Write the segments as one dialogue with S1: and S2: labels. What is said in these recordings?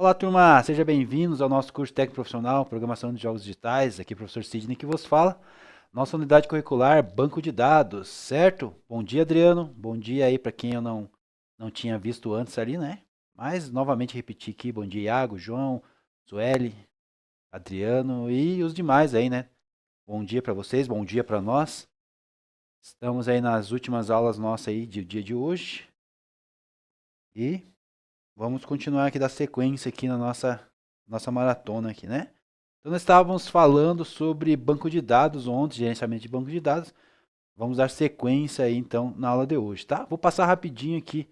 S1: Olá, turma! Sejam bem-vindos ao nosso curso técnico profissional, Programação de Jogos Digitais. Aqui é o professor Sidney que vos fala. Nossa unidade curricular, Banco de Dados, certo? Bom dia, Adriano. Bom dia aí para quem eu não tinha visto antes ali, né? Mas, novamente, repetir aqui. Bom dia, Iago, João, Sueli, Adriano e os demais aí, né? Bom dia para vocês, bom dia para nós. Estamos aí nas últimas aulas nossas aí do dia de hoje. E vamos continuar aqui da sequência aqui na nossa maratona aqui, né? Então nós estávamos falando sobre banco de dados ontem, gerenciamento de banco de dados. Vamos dar sequência aí então na aula de hoje, tá? Vou passar rapidinho aqui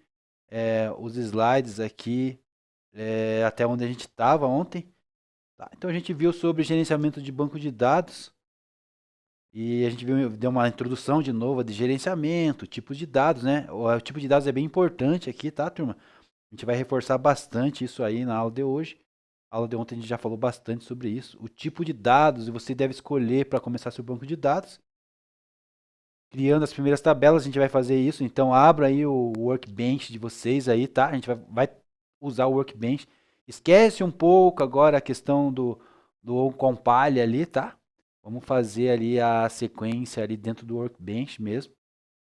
S1: os slides aqui até onde a gente estava ontem. Tá? Então a gente viu sobre gerenciamento de banco de dados e a gente deu uma introdução de novo de gerenciamento, tipos de dados, né? O tipo de dados é bem importante aqui, tá, turma? A gente vai reforçar bastante isso aí na aula de hoje. A aula de ontem a gente já falou bastante sobre isso. O tipo de dados e você deve escolher para começar seu banco de dados. Criando as primeiras tabelas, a gente vai fazer isso. Então, abra aí o workbench de vocês aí, tá? A gente vai usar o workbench. Esquece um pouco agora a questão do compile ali, tá? Vamos fazer ali a sequência ali dentro do workbench mesmo.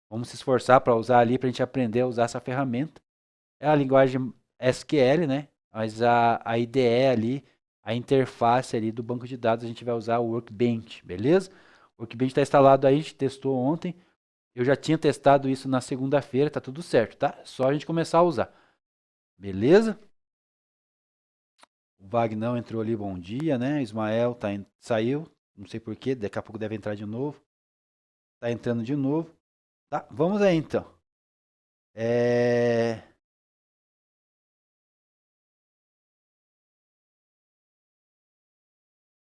S1: Vamos se esforçar para usar ali, para a gente aprender a usar essa ferramenta. É a linguagem SQL, né? Mas a IDE ali, a interface ali do banco de dados, a gente vai usar o Workbench, beleza? O Workbench está instalado aí, a gente testou ontem. Eu já tinha testado isso na segunda-feira, tá tudo certo, tá? Só a gente começar a usar. Beleza? O Wagner entrou ali, bom dia, né? Ismael saiu, não sei porquê, daqui a pouco deve entrar de novo. Tá entrando de novo. Tá, vamos aí então.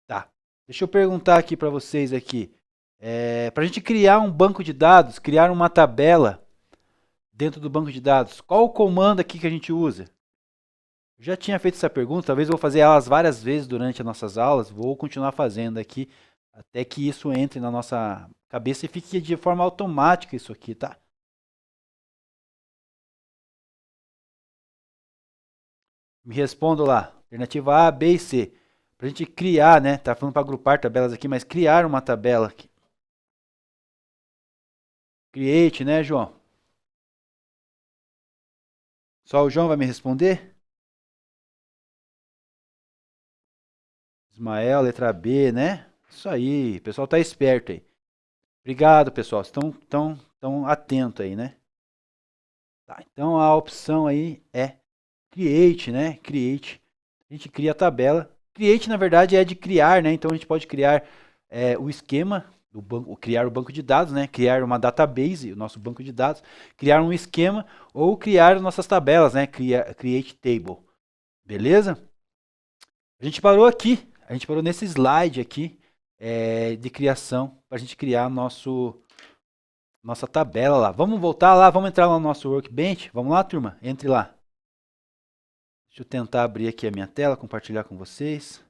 S1: Tá. Deixa eu perguntar aqui para vocês aqui. Para a gente criar um banco de dados, criar uma tabela dentro do banco de dados, qual o comando aqui que a gente usa? Eu já tinha feito essa pergunta, talvez eu vou fazer elas várias vezes durante as nossas aulas, vou continuar fazendo aqui até que isso entre na nossa cabeça e fique de forma automática isso aqui, tá? Me respondo lá. Alternativa A, B e C. Para a gente criar, né? Tá falando para agrupar tabelas aqui, mas criar uma tabela aqui. Create, né, João? Só o João vai me responder? Ismael, letra B, né? Isso aí, o pessoal tá esperto aí. Obrigado, pessoal. Estão atento aí, né? Tá, então a opção aí é Create, né? Create. A gente cria a tabela. Create, na verdade, é de criar, né? Então a gente pode criar o esquema do banco, criar o banco de dados, né? Criar uma database, o nosso banco de dados, criar um esquema ou criar nossas tabelas, né? Create table. Beleza? A gente parou aqui, a gente parou nesse slide aqui de criação para a gente criar nossa tabela lá. Vamos voltar lá, vamos entrar lá no nosso workbench. Vamos lá, turma? Entre lá. Deixa eu tentar abrir aqui a minha tela, compartilhar com vocês.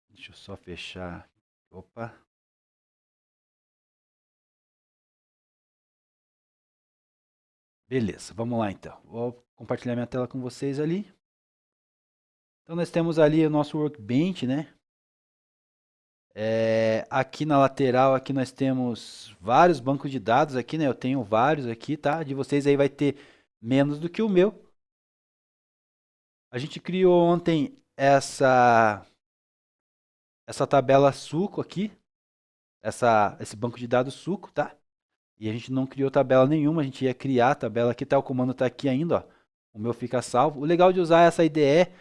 S1: Deixa eu só fechar. Opa. Beleza, vamos lá então. Vou compartilhar minha tela com vocês ali. Então nós temos ali o nosso workbench, né? Aqui na lateral, aqui nós temos vários bancos de dados aqui, né? Eu tenho vários aqui, tá? De vocês aí vai ter menos do que o meu. A gente criou ontem essa tabela suco aqui, esse banco de dados suco, tá? E a gente não criou tabela nenhuma, a gente ia criar a tabela aqui, tá? O comando tá aqui ainda, ó. O meu fica salvo. O legal de usar essa IDE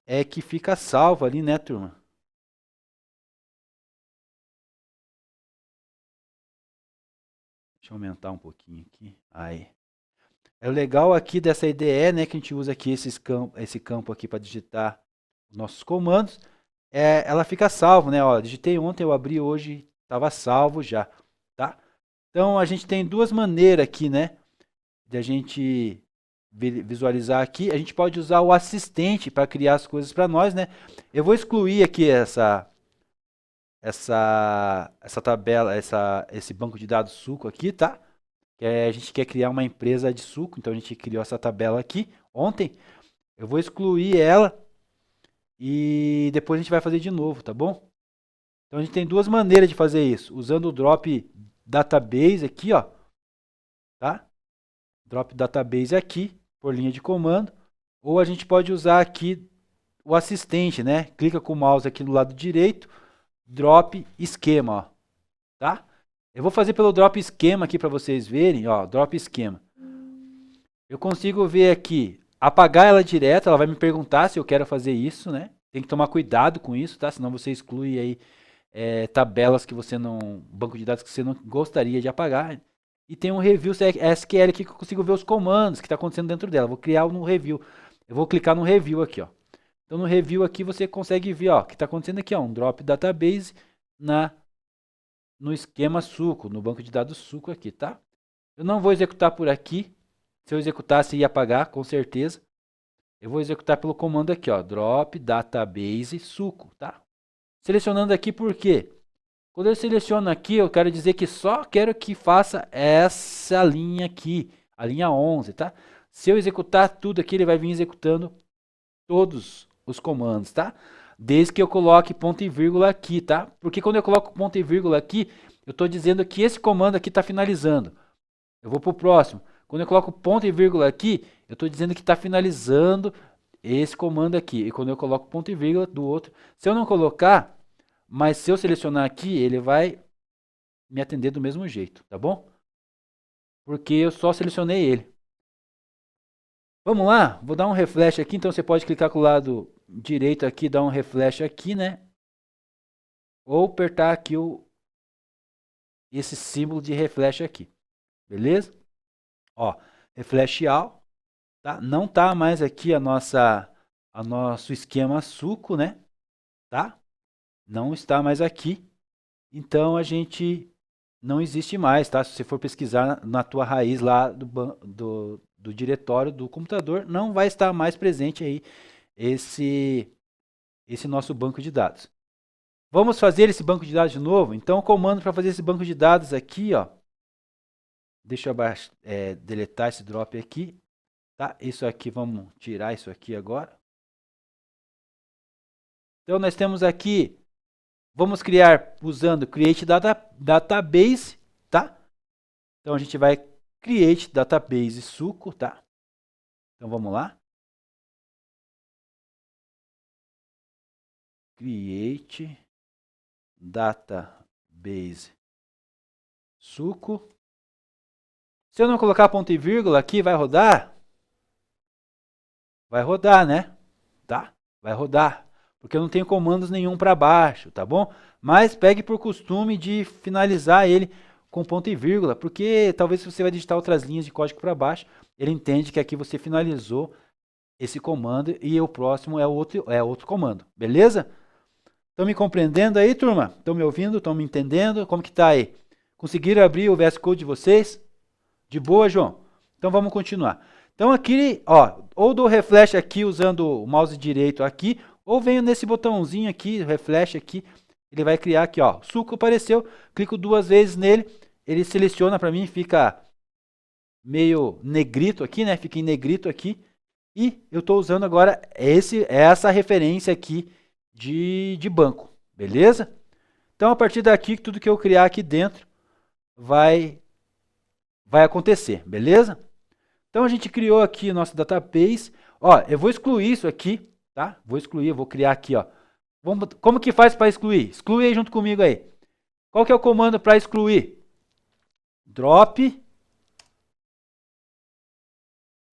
S1: é que fica salvo ali, né, turma? Deixa eu aumentar um pouquinho aqui. Aí. É o legal aqui dessa IDE, né, que a gente usa aqui esse campo aqui para digitar os nossos comandos. Ela fica salvo, né? Ó, digitei ontem, eu abri hoje, estava salvo já, tá? Então a gente tem duas maneiras aqui, né, de a gente visualizar aqui. A gente pode usar o assistente para criar as coisas para nós, né? Eu vou excluir aqui essa tabela, esse banco de dados suco aqui, tá? A gente quer criar uma empresa de suco, então a gente criou essa tabela aqui ontem. Eu vou excluir ela e depois a gente vai fazer de novo, tá bom? Então a gente tem duas maneiras de fazer isso, usando o drop database aqui, ó, tá? Drop database aqui, por linha de comando, ou a gente pode usar aqui o assistente, né? Clica com o mouse aqui no lado direito, drop esquema, ó, tá? Eu vou fazer pelo drop esquema aqui para vocês verem, ó, drop esquema. Eu consigo ver aqui, apagar ela direto, ela vai me perguntar se eu quero fazer isso, né? Tem que tomar cuidado com isso, tá? Senão você exclui aí tabelas que você não, banco de dados que você não gostaria de apagar. E tem um review SQL aqui que eu consigo ver os comandos que está acontecendo dentro dela. Vou criar no review. Eu vou clicar no review aqui, ó. Então no review aqui você consegue ver, ó, o que está acontecendo aqui, ó, um drop database no esquema suco, no banco de dados suco aqui, tá? Eu não vou executar por aqui. Se eu executasse ia apagar, com certeza. Eu vou executar pelo comando aqui, ó, drop database suco, tá? Selecionando aqui por quê? Quando eu seleciono aqui, eu quero dizer que só quero que faça essa linha aqui, a linha 11, tá? Se eu executar tudo aqui, ele vai vir executando todos os comandos, tá? Desde que eu coloque ponto e vírgula aqui, tá? Porque quando eu coloco ponto e vírgula aqui, eu estou dizendo que esse comando aqui está finalizando. Eu vou para o próximo. Quando eu coloco ponto e vírgula aqui, eu estou dizendo que está finalizando esse comando aqui. E quando eu coloco ponto e vírgula do outro, se eu não colocar, mas se eu selecionar aqui, ele vai me atender do mesmo jeito, tá bom? Porque eu só selecionei ele. Vamos lá, vou dar um refresh aqui, então você pode clicar com o lado direito aqui, dar um refresh aqui, né? Ou apertar aqui esse símbolo de refresh aqui, beleza? Ó, refresh all, tá? Não tá mais aqui a nosso esquema suco, né? Tá? Não está mais aqui, então a gente não existe mais, tá? Se você for pesquisar na tua raiz lá do diretório do computador, não vai estar mais presente aí esse nosso banco de dados. Vamos fazer esse banco de dados de novo? Então o comando para fazer esse banco de dados aqui, ó, deixa eu deletar esse drop aqui, tá? Isso aqui, vamos tirar isso aqui agora. Então nós temos aqui, vamos criar usando create database, tá? Então a gente vai create database suco, tá? Então vamos lá. Create database suco. Se eu não colocar ponto e vírgula aqui, vai rodar? Vai rodar, né? Tá? Vai rodar. Porque eu não tenho comandos nenhum para baixo, tá bom? Mas pegue por costume de finalizar ele com ponto e vírgula, porque talvez se você vai digitar outras linhas de código para baixo, ele entende que aqui você finalizou esse comando e o próximo é outro comando, beleza? Estão me compreendendo aí, turma? Estão me ouvindo? Estão me entendendo? Como que tá aí? Conseguiram abrir o VS Code de vocês? De boa, João? Então vamos continuar. Então aqui, ó, ou dou refresh aqui usando o mouse direito aqui, ou venho nesse botãozinho aqui, refresh aqui, ele vai criar aqui, ó, suco apareceu, clico duas vezes nele, ele seleciona para mim, fica meio negrito aqui, né? Fica em negrito aqui. E eu estou usando agora essa referência aqui de banco, beleza? Então a partir daqui, tudo que eu criar aqui dentro vai acontecer, beleza? Então a gente criou aqui o nosso database. Ó, eu vou excluir isso aqui, tá? Vou excluir, eu vou criar aqui, ó. Como que faz para excluir? Exclui aí junto comigo aí. Qual que é o comando para excluir? Drop.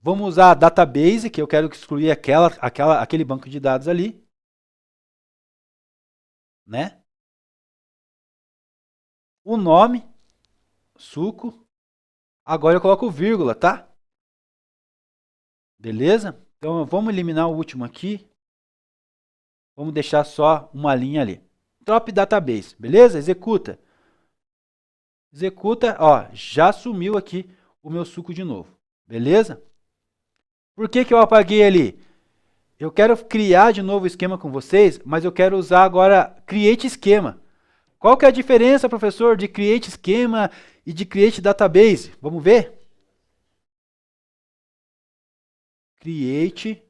S1: Vamos usar a database, que eu quero excluir aquele banco de dados ali, né? O nome, suco. Agora eu coloco vírgula, tá? Beleza? Então vamos eliminar o último aqui. Vamos deixar só uma linha ali. Drop database, beleza? Executa. Executa, ó, já sumiu aqui o meu suco de novo, beleza? Por que eu apaguei ali? Eu quero criar de novo o esquema com vocês, mas eu quero usar agora create esquema. Qual que é a diferença, professor, de create esquema e de create database? Vamos ver? Create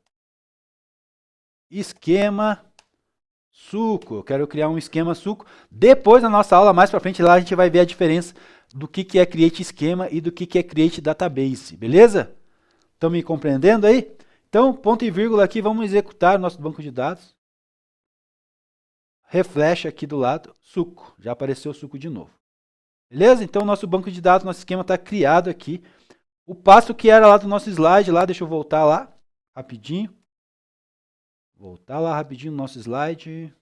S1: esquema suco. Eu quero criar um esquema suco. Depois, na nossa aula, mais para frente, lá a gente vai ver a diferença do que é create esquema e do que é create database. Beleza? Estão me compreendendo aí? Então, ponto e vírgula aqui, vamos executar o nosso banco de dados. Refresh aqui do lado, suco. Já apareceu o suco de novo. Beleza? Então, nosso banco de dados, nosso esquema está criado aqui. O passo que era lá do nosso slide, lá, deixa eu voltar lá, rapidinho. Voltar lá rapidinho no nosso slide.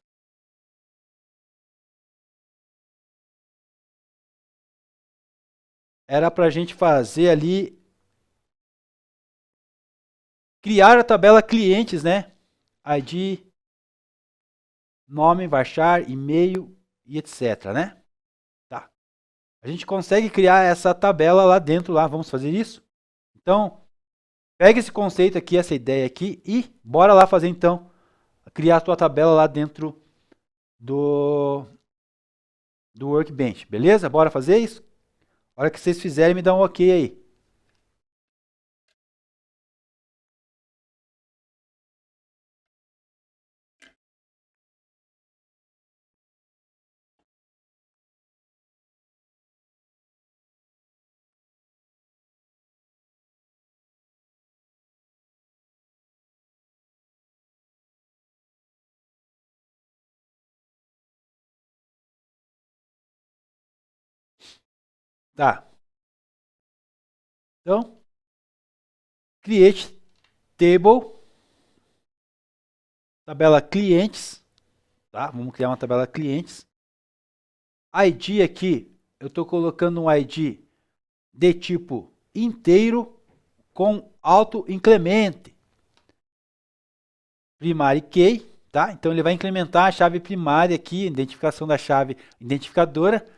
S1: Era para a gente fazer ali, criar a tabela clientes, né? ID, nome, varchar, e-mail e etc, né? Tá. A gente consegue criar essa tabela lá dentro, lá. Vamos fazer isso? Então, pega esse conceito aqui, essa ideia aqui e bora lá fazer então, criar a tua tabela lá dentro do Workbench, beleza? Bora fazer isso? A hora que vocês fizerem, me dá um ok aí. Tá. Então, create table, tabela clientes, tá? Vamos criar uma tabela clientes. ID aqui, eu estou colocando um ID de tipo inteiro com auto-incremente. Primary key, tá? Então ele vai incrementar a chave primária aqui, identificação da chave identificadora,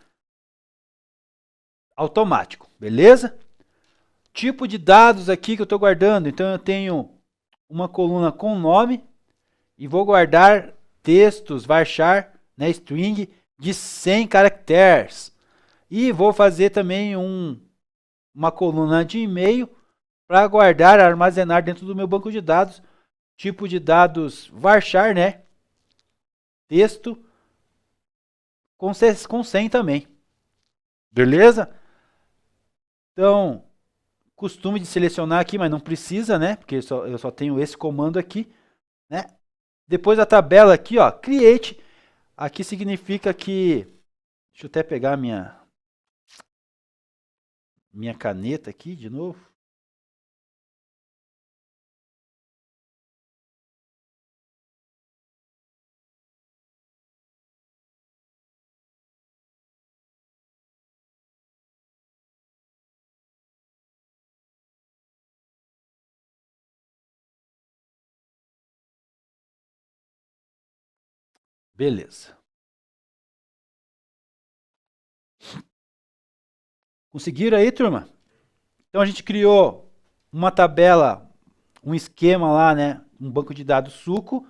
S1: automático, beleza? Tipo de dados aqui que eu estou guardando, então eu tenho uma coluna com nome e vou guardar textos, varchar, né, string de 100 caracteres. E vou fazer também uma coluna de e-mail para guardar, armazenar dentro do meu banco de dados, tipo de dados varchar, né? Texto com 100 também. Beleza? Então, costume de selecionar aqui, mas não precisa, né? Porque eu só tenho esse comando aqui, né? Depois a tabela aqui, ó, create. Aqui significa que... Deixa eu até pegar minha caneta aqui de novo. Beleza. Conseguiram aí, turma? Então a gente criou uma tabela, um esquema lá, né? Um banco de dados suco.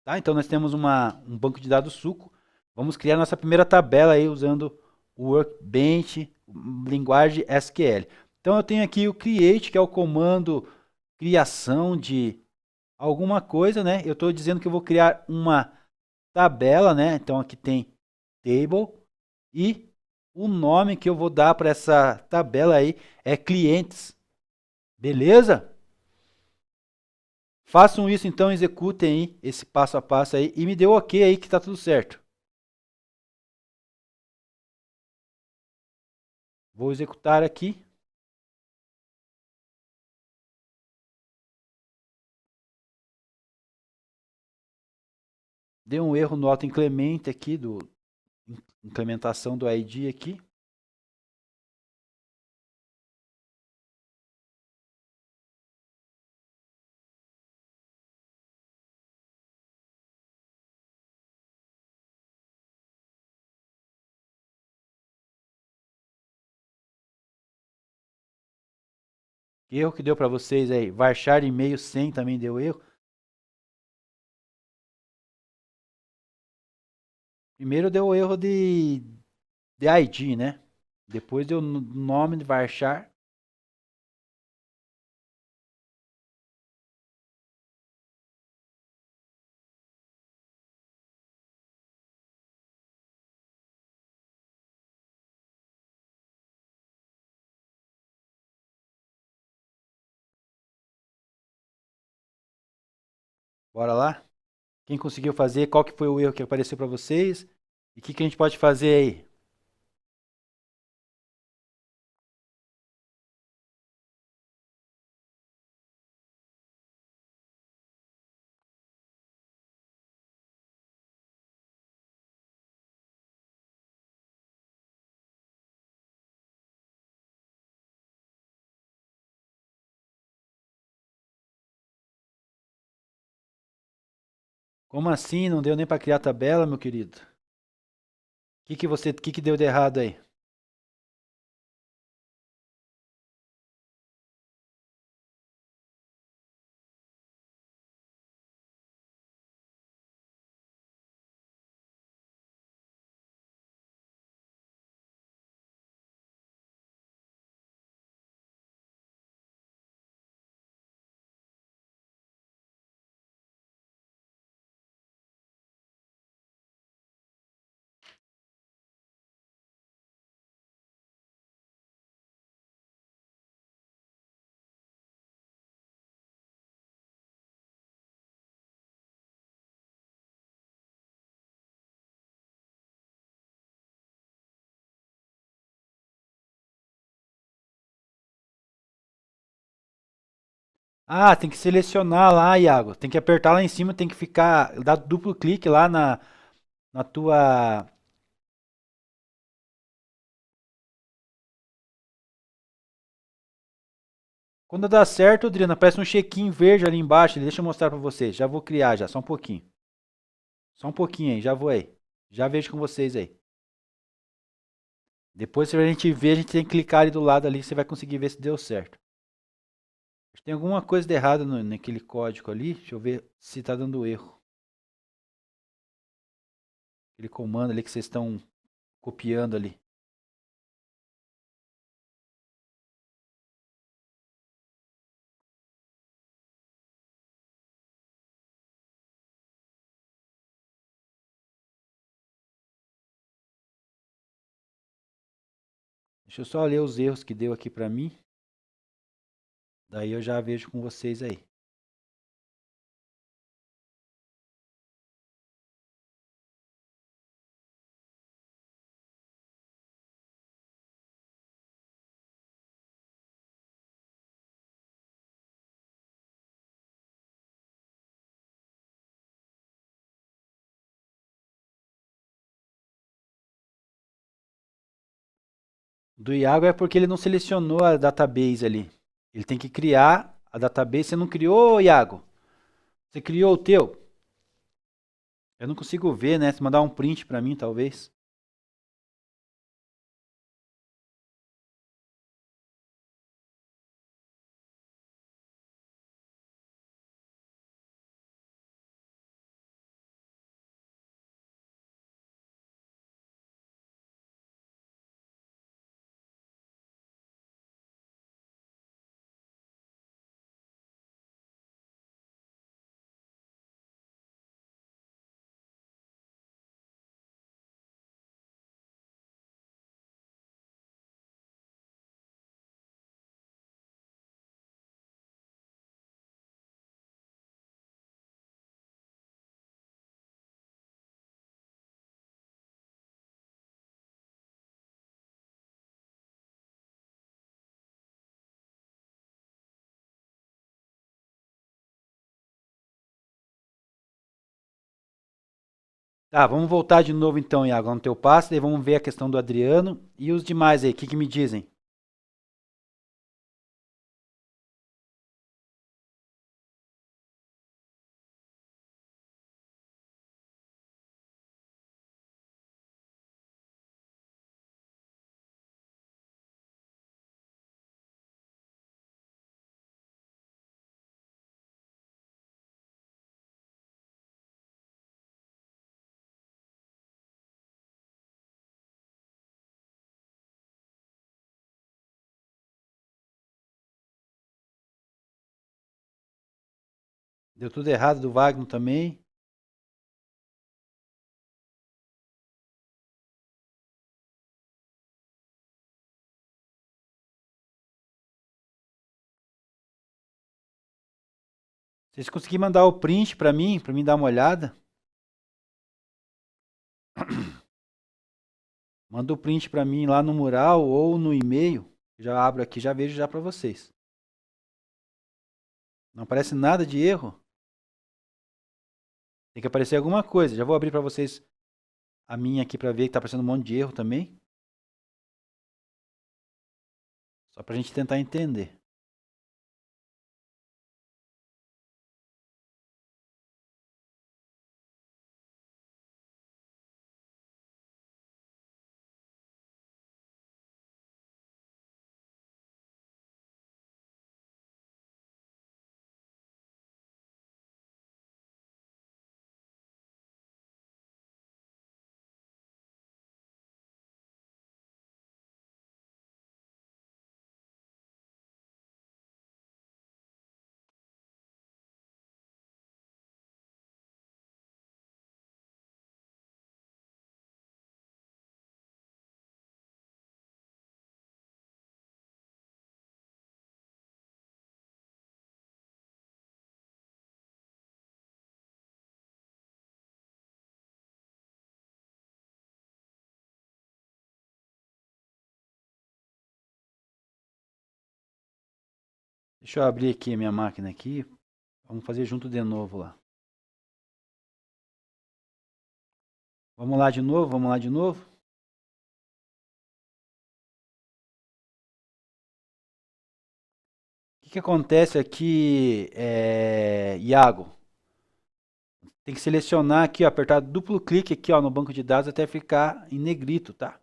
S1: Tá? Então nós temos um banco de dados suco. Vamos criar nossa primeira tabela aí usando o Workbench, linguagem SQL. Então eu tenho aqui o create, que é o comando criação de alguma coisa, né? Eu estou dizendo que eu vou criar uma tabela, né? Então aqui tem table e o nome que eu vou dar para essa tabela aí é clientes. Beleza? Façam isso então, executem aí esse passo a passo aí e me dê o ok aí que tá tudo certo. Vou executar aqui. Deu um erro no auto-increment aqui, implementação do ID aqui. Erro que deu para vocês aí. Varchar e-mail sem também deu erro. Primeiro deu o erro de ID, né? Depois deu nome de varchar. Bora lá? Quem conseguiu fazer? Qual que foi o erro que apareceu para vocês? E o que a gente pode fazer aí? Como assim? Não deu nem para criar tabela, meu querido? Que deu de errado aí? Ah, tem que selecionar lá, Iago. Tem que apertar lá em cima, tem que ficar, dar duplo clique lá na tua. Quando dá certo, Adriana, aparece um check-in verde ali embaixo. Deixa eu mostrar pra vocês. Já vou criar já, só um pouquinho. Só um pouquinho aí, já vou aí. Já vejo com vocês aí. Depois, se a gente ver, a gente tem que clicar ali do lado ali, você vai conseguir ver se deu certo. Tem alguma coisa de errado naquele código ali. Deixa eu ver se tá dando erro. Aquele comando ali que vocês estão copiando ali. Deixa eu só ler os erros que deu aqui pra mim. Daí eu já vejo com vocês aí. Do Iago é porque ele não selecionou a database ali. Ele tem que criar a database. Você não criou, Iago? Você criou o teu? Eu não consigo ver, né? Se mandar um print pra mim, talvez. Tá, vamos voltar de novo então, Iago, no teu passe. Daí vamos ver a questão do Adriano e os demais aí. O que me dizem? Deu tudo errado do Wagner também. Vocês conseguirem mandar o print para mim dar uma olhada. Manda o print para mim lá no mural ou no e-mail. Já abro aqui, já vejo já para vocês. Não aparece nada de erro. Tem que aparecer alguma coisa. Já vou abrir para vocês a minha aqui para ver que está aparecendo um monte de erro também. Só para a gente tentar entender. Deixa eu abrir aqui a minha máquina aqui. Vamos fazer junto de novo lá. Vamos lá de novo, vamos lá de novo. O que acontece aqui, Iago? Tem que selecionar aqui, ó, apertar duplo clique aqui, ó, no banco de dados até ficar em negrito, tá?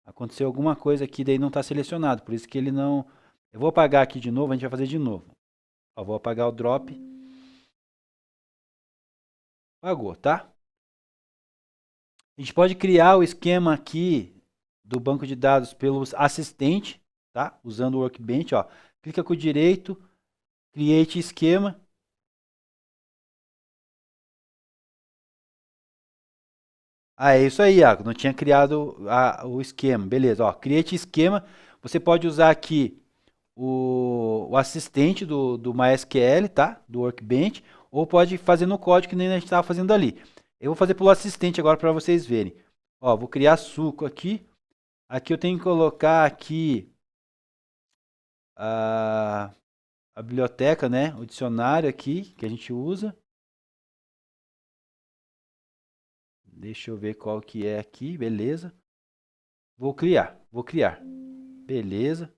S1: Aconteceu alguma coisa aqui, daí não está selecionado, por isso que ele não... Eu vou apagar aqui de novo, a gente vai fazer de novo. Ó, vou apagar o drop. Apagou, tá? A gente pode criar o esquema aqui do banco de dados pelo assistente, tá? Usando o Workbench, ó. Clica com o direito, Create Esquema. Ah, é isso aí, Iago. Não tinha criado o esquema. Beleza, ó. Create Esquema. Você pode usar aqui o assistente do MySQL, tá? Do Workbench. Ou pode fazer no código que nem a gente estava fazendo ali. Eu vou fazer pelo assistente agora para vocês verem. Ó, vou criar suco aqui. Aqui eu tenho que colocar aqui a biblioteca, né? O dicionário aqui que a gente usa. Deixa eu ver qual que é aqui, beleza. Vou criar. Beleza.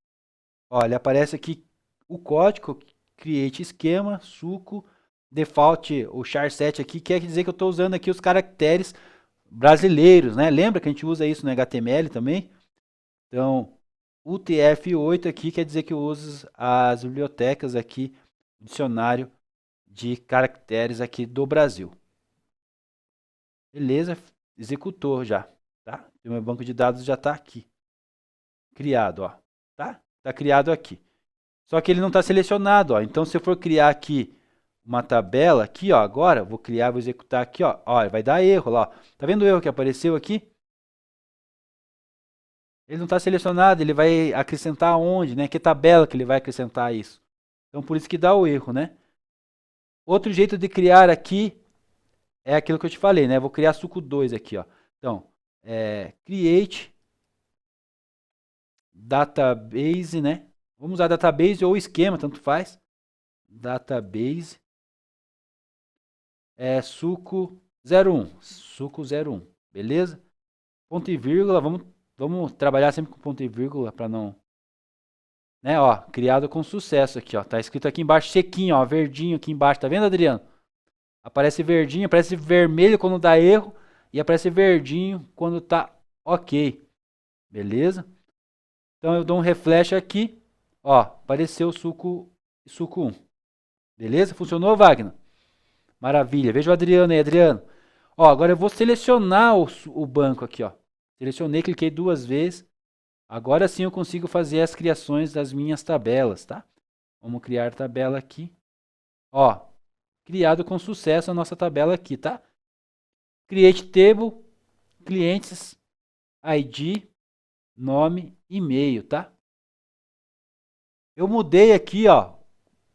S1: Olha, aparece aqui o código, create esquema, suco, default, o char7 aqui, quer dizer que eu estou usando aqui os caracteres brasileiros, né? Lembra que a gente usa isso no HTML também? Então, UTF-8 aqui quer dizer que eu uso as bibliotecas aqui, dicionário de caracteres aqui do Brasil. Beleza, executou já, tá? O meu banco de dados já está aqui, criado, ó, tá? Está criado aqui. Só que ele não está selecionado, ó. Então, se eu for criar aqui uma tabela, aqui, ó, agora, vou criar, vou executar aqui, ó, vai dar erro lá, ó. Tá vendo o erro que apareceu aqui? Ele não está selecionado, ele vai acrescentar onde, né? Que tabela que ele vai acrescentar isso? Então, por isso que dá o erro, né? Outro jeito de criar aqui é aquilo que eu te falei, né? Vou criar suco 2 aqui, ó. Então, create database, né? Vamos usar database ou esquema, tanto faz. Database suco 01, suco 01, beleza? Ponto e vírgula, vamos trabalhar sempre com ponto e vírgula para não, né? Ó, criado com sucesso aqui, ó. Tá escrito aqui embaixo sequinho, ó, verdinho aqui embaixo, tá vendo, Adriano? Aparece verdinho, aparece vermelho quando dá erro e aparece verdinho quando tá ok. Beleza? Então eu dou um refresh aqui, ó, apareceu o suco 1. Beleza? Funcionou, Wagner? Maravilha. Veja o Adriano aí, Adriano. Ó, agora eu vou selecionar o banco aqui, ó. Selecionei, cliquei 2 vezes. Agora sim eu consigo fazer as criações das minhas tabelas, tá? Vamos criar tabela aqui. Ó, criado com sucesso a nossa tabela aqui, tá? Create table, clientes, ID, nome, e-mail, tá? Eu mudei aqui, ó,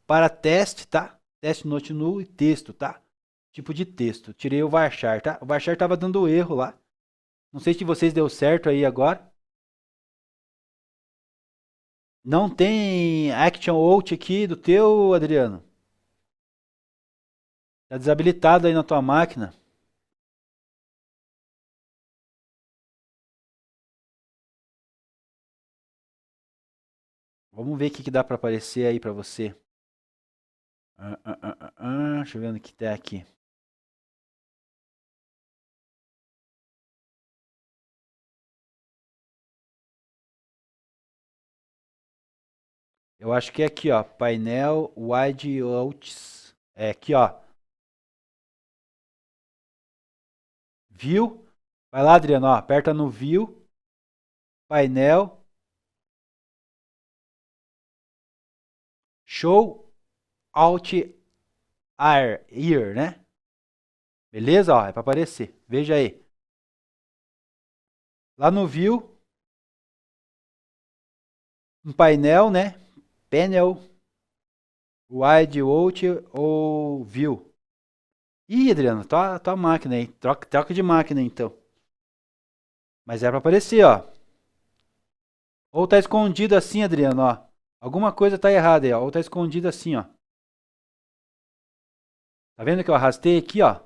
S1: para teste, tá? Teste note null e texto, tá? Tipo de texto. Tirei o varchar, tá? O varchar tava dando erro lá. Não sei se vocês deu certo aí agora. Não tem action out aqui do teu, Adriano? Tá desabilitado aí na tua máquina. Vamos ver o que dá para aparecer aí para você. Deixa eu ver o que tá aqui. Eu acho que é aqui, ó. Painel wideouts. É aqui, ó. View. Vai lá, Adriano, ó. Aperta no View. Painel. Show Alt Here, né? Beleza? Ó, é para aparecer. Veja aí. Lá no View. Um painel, né? Panel. Wideout ou View. Ih, Adriano, tua máquina aí. Troca de máquina então. Mas é para aparecer, ó. Ou tá escondido assim, Adriano, ó. Alguma coisa tá errada aí, ó. Ou tá escondido assim, ó. Tá vendo que eu arrastei aqui, ó?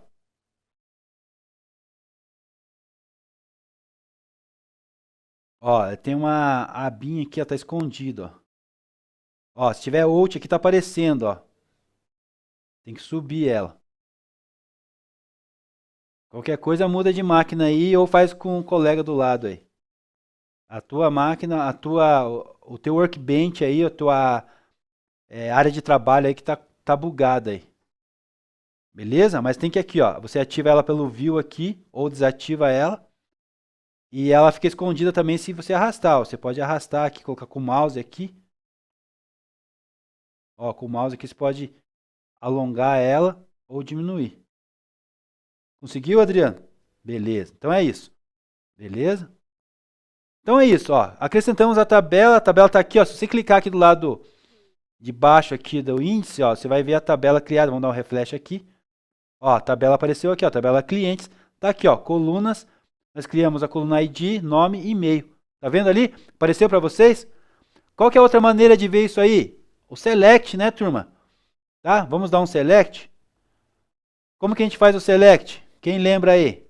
S1: Ó, tem uma abinha aqui, ó, tá escondido, ó. Ó, se tiver out aqui tá aparecendo, ó. Tem que subir ela. Qualquer coisa muda de máquina aí ou faz com o colega do lado aí. A tua máquina, o teu workbench aí, a tua área de trabalho aí que tá bugada aí. Beleza? Mas tem que aqui, ó, você ativa ela pelo view aqui ou desativa ela. E ela fica escondida também se você arrastar. Ó. Você pode arrastar aqui, colocar com o mouse aqui. Ó, com o mouse aqui você pode alongar ela ou diminuir. Conseguiu, Adriano? Beleza. Então é isso. Beleza? Então é isso, ó. Acrescentamos a tabela está aqui, ó. Se você clicar aqui do lado de baixo aqui do índice, ó, você vai ver a tabela criada. Vamos dar um refresh aqui. Ó, a tabela apareceu aqui, ó, tabela clientes. Tá aqui, ó, colunas. Nós criamos a coluna ID, nome e e-mail. Tá vendo ali? Apareceu para vocês? Qual que é a outra maneira de ver isso aí? O select, né, turma? Tá? Vamos dar um select. Como que a gente faz o select? Quem lembra aí?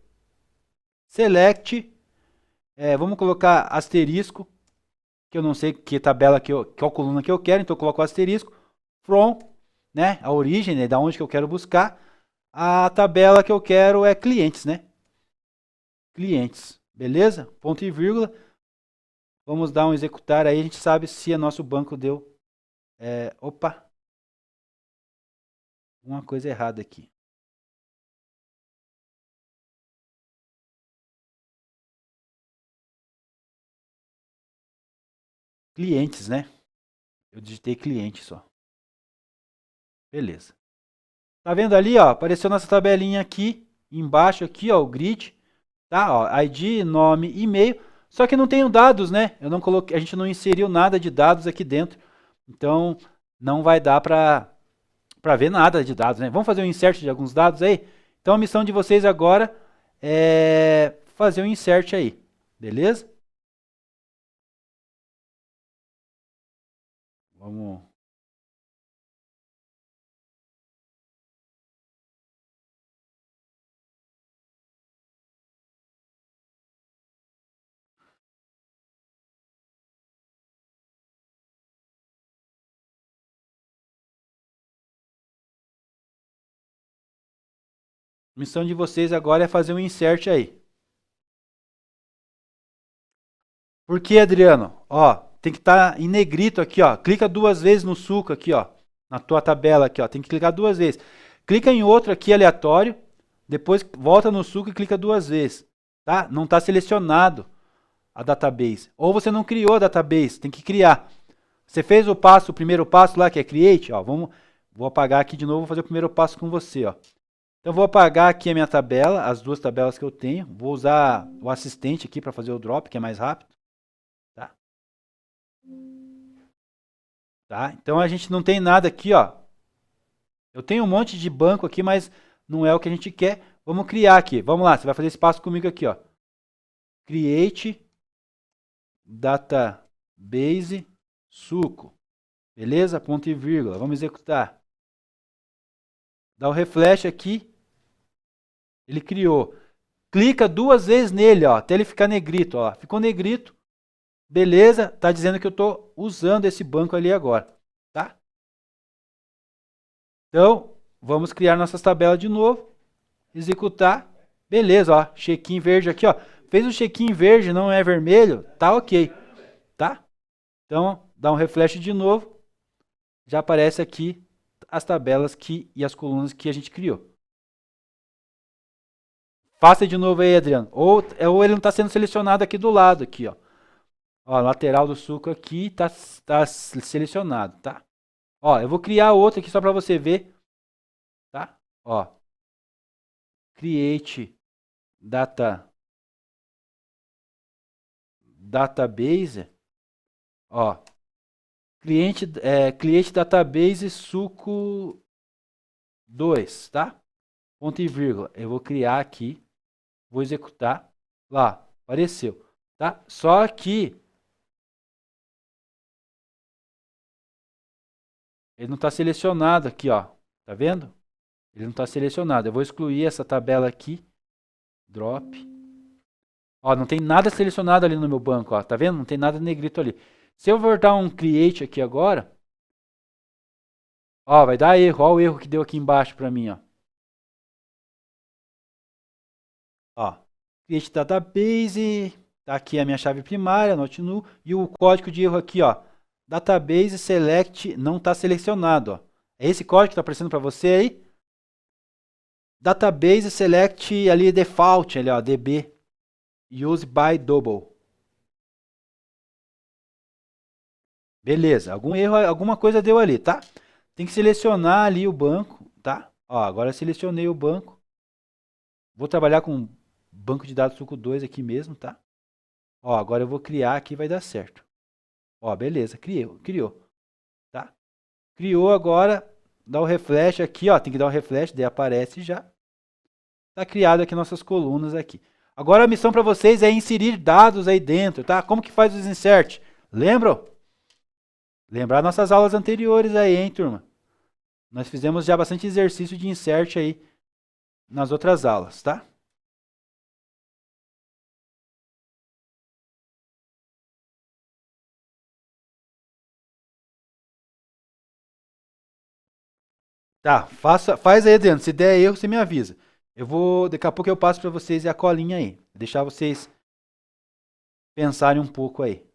S1: Select. Vamos colocar asterisco, que eu não sei que tabela, qual coluna que eu quero, então eu coloco asterisco. From, né, a origem, né, da onde que eu quero buscar. A tabela que eu quero é clientes, né? Clientes, beleza? Ponto e vírgula. Vamos dar um executar aí, a gente sabe se o nosso banco deu... opa! Uma coisa errada aqui. Clientes, né? Eu digitei cliente só. Beleza. Tá vendo ali, ó? Apareceu nossa tabelinha aqui, embaixo aqui, ó, o grid. Tá? Ó, ID, nome, e-mail. Só que não tenho dados, né? Eu não coloquei, a gente não inseriu nada de dados aqui dentro. Então, não vai dar para ver nada de dados, né? Vamos fazer um insert de alguns dados aí? Então, a missão de vocês agora é fazer um insert aí. Beleza? Vamos... A missão de vocês agora é fazer um insert aí. Por que, Adriano? Ó, tem que estar em negrito aqui, ó. Clica 2 vezes no suco aqui, ó. Na tua tabela aqui, ó. Tem que clicar 2 vezes. Clica em outro aqui aleatório. Depois volta no suco e clica 2 vezes. Tá? Não está selecionado a database. Ou você não criou a database. Tem que criar. Você fez o primeiro passo lá, que é create. Ó, vamos Vou apagar aqui de novo, vou fazer o primeiro passo com você, ó. Então, vou apagar aqui a minha tabela, as duas tabelas que eu tenho. Vou usar o assistente aqui para fazer o drop, que é mais rápido. Tá? Tá? Então, a gente não tem nada aqui, ó. Eu tenho um monte de banco aqui, mas não é o que a gente quer. Vamos criar aqui. Vamos lá, você vai fazer esse passo comigo aqui, ó. Create database suco. Beleza? Ponto e vírgula. Vamos executar. Dá o refresh aqui. Ele criou. Clica duas vezes nele, ó, até ele ficar negrito, ó. Ficou negrito. Beleza? Tá dizendo que eu estou usando esse banco ali agora, tá? Então, vamos criar nossas tabelas de novo. Executar. Beleza, ó. Check-in verde aqui, ó. Fez o check-in verde, não é vermelho, tá ok, tá? Então, dá um refresh de novo. Já aparece aqui as tabelas e as colunas que a gente criou. Faça de novo aí, Adriano. Ou ele não está sendo selecionado aqui do lado, aqui, ó. Ó, lateral do suco aqui está selecionado, tá? Ó, eu vou criar outro aqui só para você ver, tá? Ó, create database, ó, cliente database suco 2, tá? Ponto e vírgula. Eu vou criar aqui, vou executar, lá, apareceu, tá? Só que ele não está selecionado aqui, ó. Tá vendo? Ele não está selecionado. Eu vou excluir essa tabela aqui. Drop. Ó, não tem nada selecionado ali no meu banco, ó. Tá vendo? Não tem nada negrito ali. Se eu voltar um create aqui agora, ó, vai dar erro. Ó o erro que deu aqui embaixo para mim, ó. Ó, create database. Tá aqui a minha chave primária, not null. E o código de erro aqui, ó. Database select não está selecionado, ó. É esse código que está aparecendo para você aí? Database select ali default, ali, ó, DB. Use by double. Beleza, algum erro, alguma coisa deu ali, tá? Tem que selecionar ali o banco, tá? Ó, agora eu selecionei o banco. Vou trabalhar com banco de dados suco 2 aqui mesmo, tá? Ó, agora eu vou criar aqui, vai dar certo. Ó, beleza, criou, tá? Criou agora, dá o refresh aqui, ó, tem que dar o refresh, daí aparece já. Tá criado aqui nossas colunas aqui. Agora a missão para vocês é inserir dados aí dentro, tá? Como que faz os insert? Lembram? Lembrar nossas aulas anteriores aí, hein, turma? Nós fizemos já bastante exercício de insert aí nas outras aulas, tá? Tá, faz aí, Adriano. Se der erro, você me avisa. Daqui a pouco eu passo para vocês a colinha aí. Deixar vocês pensarem um pouco aí.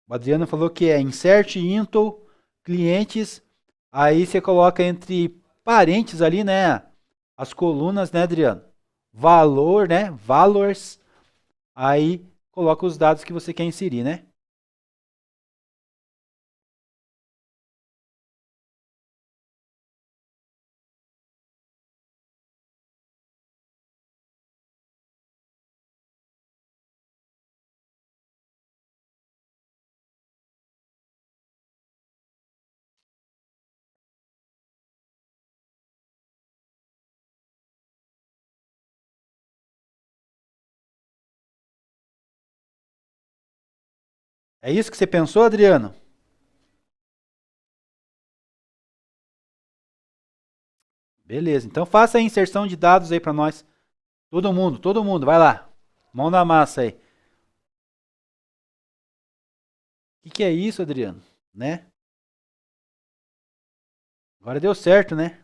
S1: O Adriano falou que é insert into clientes. Aí você coloca entre parênteses ali, né? As colunas, né, Adriano? Valor, né? Valors. Aí coloca os dados que você quer inserir, né? É isso que você pensou, Adriano? Beleza, então faça a inserção de dados aí para nós. Todo mundo, vai lá. Mão na massa aí. O que é isso, Adriano? Né? Agora deu certo, né?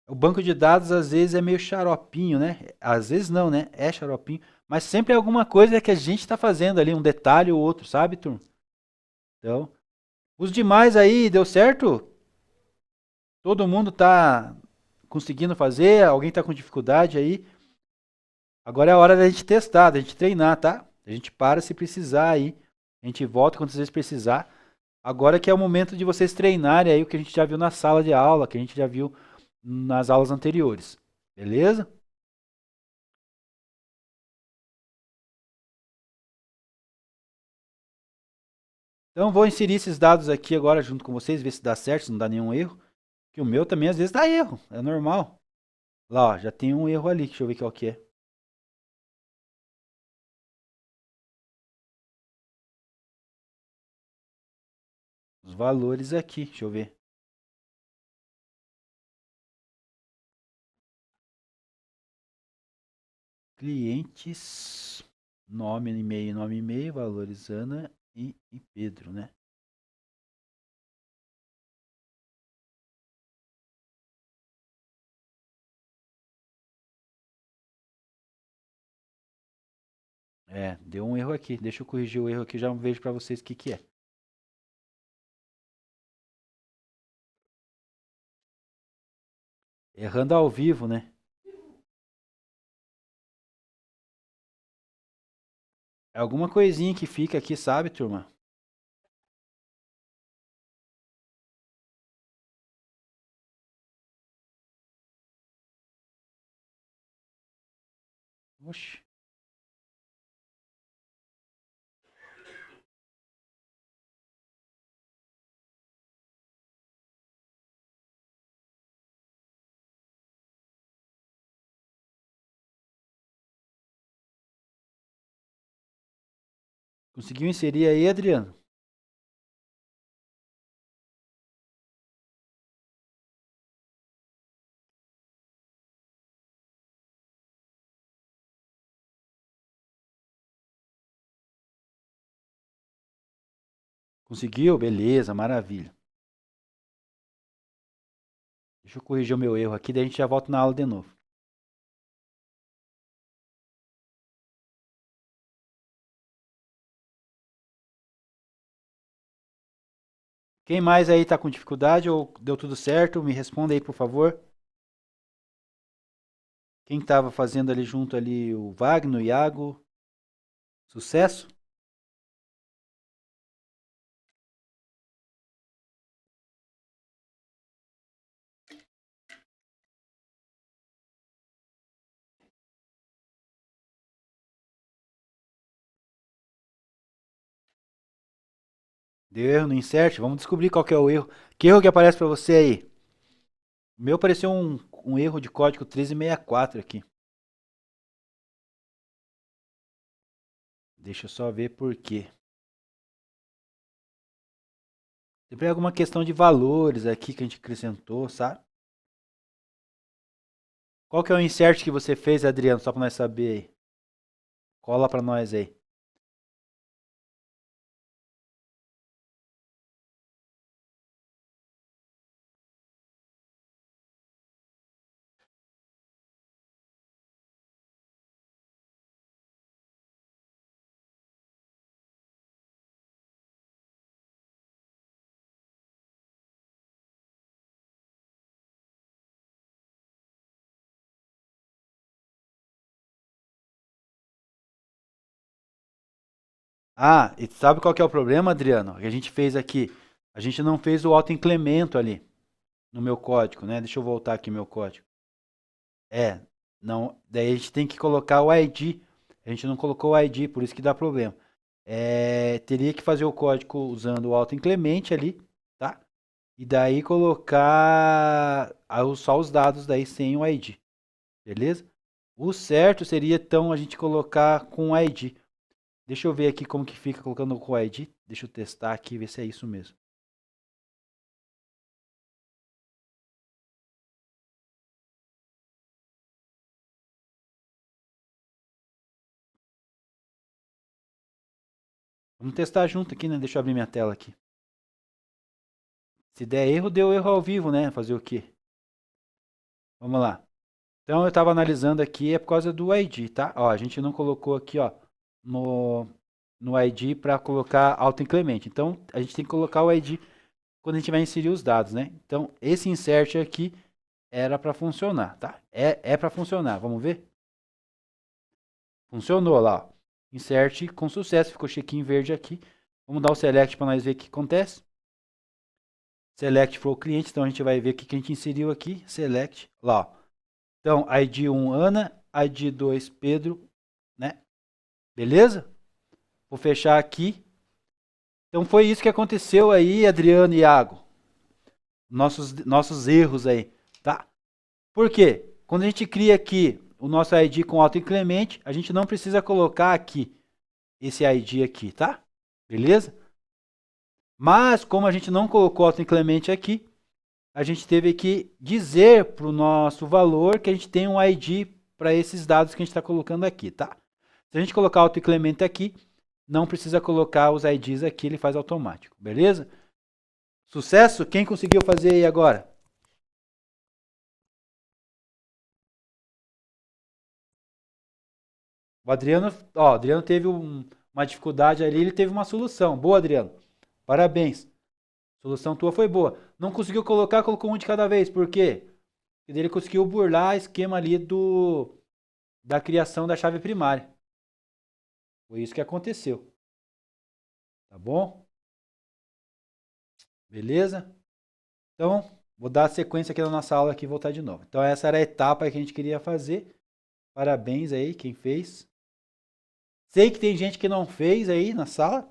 S1: O banco de dados às vezes é meio xaropinho, né? Às vezes não, né? É xaropinho. Mas sempre é alguma coisa que a gente está fazendo ali, um detalhe ou outro, sabe, turma? Então, os demais aí, deu certo? Todo mundo tá conseguindo fazer? Alguém tá com dificuldade aí? Agora é a hora da gente testar, da gente treinar, tá? A gente para se precisar aí. A gente volta quantas vezes precisar. Agora que é o momento de vocês treinarem aí o que a gente já viu na sala de aula, que a gente já viu nas aulas anteriores. Beleza? Então vou inserir esses dados aqui agora junto com vocês, ver se dá certo, se não dá nenhum erro. Que o meu também às vezes dá erro, é normal. Lá, ó, já tem um erro ali, deixa eu ver qual que é. Os valores aqui, deixa eu ver. Clientes, nome, e-mail, valores Ana e Pedro, né? É, deu um erro aqui. Deixa eu corrigir o erro aqui, já vejo para vocês o que que é. Errando ao vivo, né? É alguma coisinha que fica aqui, sabe, turma? Oxi. Conseguiu inserir aí, Adriano? Conseguiu? Beleza, maravilha. Deixa eu corrigir o meu erro aqui, daí a gente já volta na aula de novo. Quem mais aí tá com dificuldade ou deu tudo certo? Me responda aí, por favor. Quem estava fazendo ali junto ali, o Wagner, o Iago? Sucesso? Deu erro no insert? Vamos descobrir qual que é o erro. Que erro que aparece para você aí? O meu apareceu um erro de código 1364 aqui. Deixa eu só ver por quê. Sempre alguma questão de valores aqui que a gente acrescentou, sabe? Qual que é o insert que você fez, Adriano? Só para nós saber aí. Cola para nós aí. Ah, e sabe qual que é o problema, Adriano? Que a gente fez aqui. A gente não fez o autoincremento ali no meu código, né? Deixa eu voltar aqui meu código. É, não. Daí a gente tem que colocar o ID. A gente não colocou o ID, por isso que dá problema. É, teria que fazer o código usando o autoincremente ali, tá? E daí colocar só os dados daí sem o ID, beleza? O certo seria então a gente colocar com o ID. Deixa eu ver aqui como que fica colocando com o ID. Deixa eu testar aqui, ver se é isso mesmo. Vamos testar junto aqui, né? Deixa eu abrir minha tela aqui. Se der erro, deu erro ao vivo, né? Fazer o quê? Vamos lá. Então eu estava analisando aqui, é por causa do ID, tá? Ó, a gente não colocou aqui, ó, no ID para colocar autoincremente. Então a gente tem que colocar o ID quando a gente vai inserir os dados, né? Então, esse insert aqui era para funcionar, tá? É para funcionar, vamos ver? Funcionou lá, ó. Insert com sucesso, ficou chequinho verde aqui. Vamos dar o select para nós ver o que acontece. Select for o cliente, então a gente vai ver o que a gente inseriu aqui. Select, lá, ó. Então, ID 1, Ana, ID 2, Pedro, né? Beleza? Vou fechar aqui. Então, foi isso que aconteceu aí, Adriano e Iago. Nossos erros aí, tá? Por quê? Quando a gente cria aqui o nosso ID com autoincremente, a gente não precisa colocar aqui esse ID aqui, tá? Beleza? Mas, como a gente não colocou autoincremente aqui, a gente teve que dizer para o nosso valor que a gente tem um ID para esses dados que a gente está colocando aqui, tá? Se a gente colocar autoincremento aqui, não precisa colocar os IDs aqui, ele faz automático, beleza? Sucesso? Quem conseguiu fazer aí agora? O Adriano, ó, o Adriano teve uma dificuldade ali, ele teve uma solução. Boa, Adriano. Parabéns. A solução tua foi boa. Não conseguiu colocar, colocou um de cada vez. Por quê? Porque ele conseguiu burlar o esquema ali da criação da chave primária. Foi isso que aconteceu. Tá bom? Beleza? Então, vou dar sequência aqui na nossa aula aqui e voltar de novo. Então, essa era a etapa que a gente queria fazer. Parabéns aí, quem fez. Sei que tem gente que não fez aí na sala.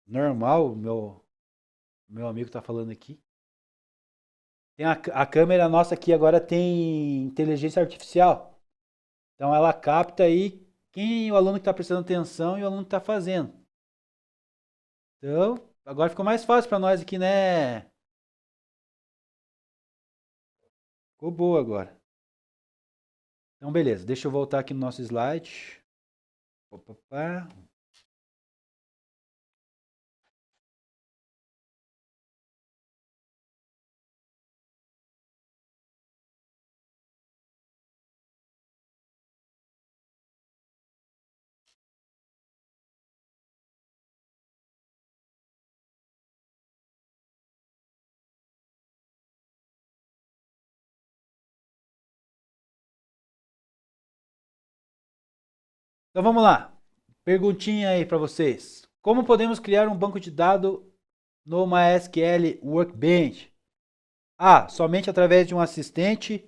S1: Normal, meu amigo tá falando aqui. Tem a câmera nossa aqui agora tem inteligência artificial. Então ela capta aí quem o aluno que está prestando atenção e o aluno que está fazendo. Então, agora ficou mais fácil para nós aqui, né? Ficou boa agora. Então, beleza. Deixa eu voltar aqui no nosso slide. Opa. Então vamos lá. Perguntinha aí para vocês. Como podemos criar um banco de dados no MySQL Workbench? A. Somente através de um assistente.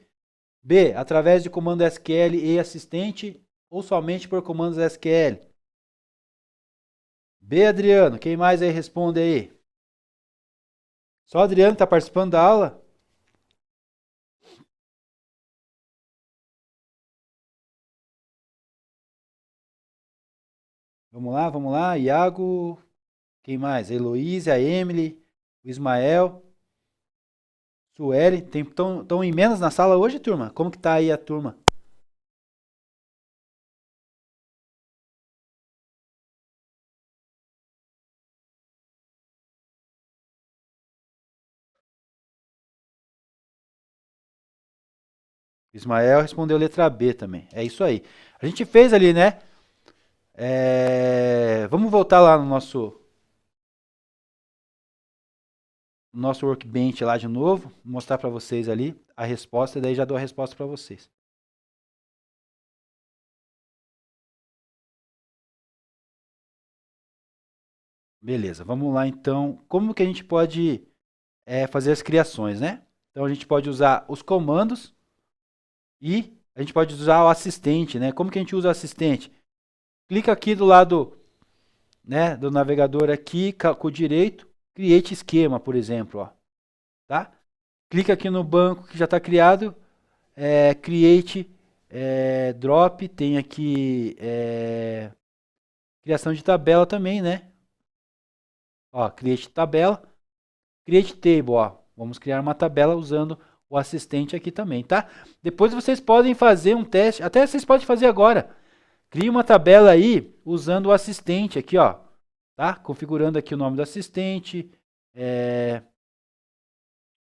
S1: B. Através de comando SQL e assistente. Ou somente por comandos SQL? B, Adriano. Quem mais aí responde aí? Só o Adriano está participando da aula? Vamos lá. Iago. Quem mais? A Heloísa, a Emily, o Ismael, Sueli. Estão em menos na sala hoje, turma? Como que tá aí a turma? Ismael respondeu letra B também. É isso aí. A gente fez ali, né? Vamos voltar lá no nosso workbench lá de novo. Mostrar para vocês ali a resposta. E daí já dou a resposta para vocês. Beleza, vamos lá então. Como que a gente pode fazer as criações, né? Então a gente pode usar os comandos e a gente pode usar o assistente, né? Como que a gente usa o assistente? Clica aqui do lado, né, do navegador aqui, com o direito, create esquema, por exemplo, ó, tá? Clica aqui no banco que já está criado, create drop, tem aqui criação de tabela também, né? Ó, create tabela, create table, ó. Vamos criar uma tabela usando o assistente aqui também, tá? Depois vocês podem fazer um teste, até vocês podem fazer agora. Crie uma tabela aí usando o assistente aqui, ó, tá? Configurando aqui o nome do assistente,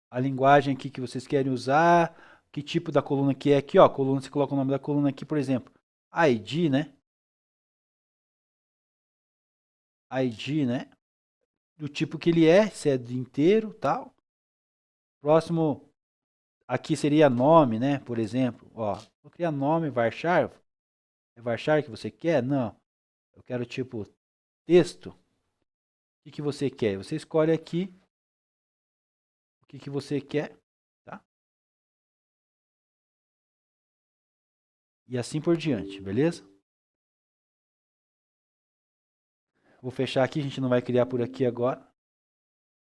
S1: a linguagem aqui que vocês querem usar, que tipo da coluna que é aqui, ó. Coluna, você coloca o nome da coluna aqui, por exemplo, ID, né? ID, né? do tipo que ele é, se é de inteiro, tal. Próximo aqui seria nome, né? Por exemplo, ó, vou criar nome varchar. É varchar que você quer? Não. Eu quero tipo texto. O que você quer? Você escolhe aqui o que você quer, tá? E assim por diante, beleza? Vou fechar aqui, a gente não vai criar por aqui agora.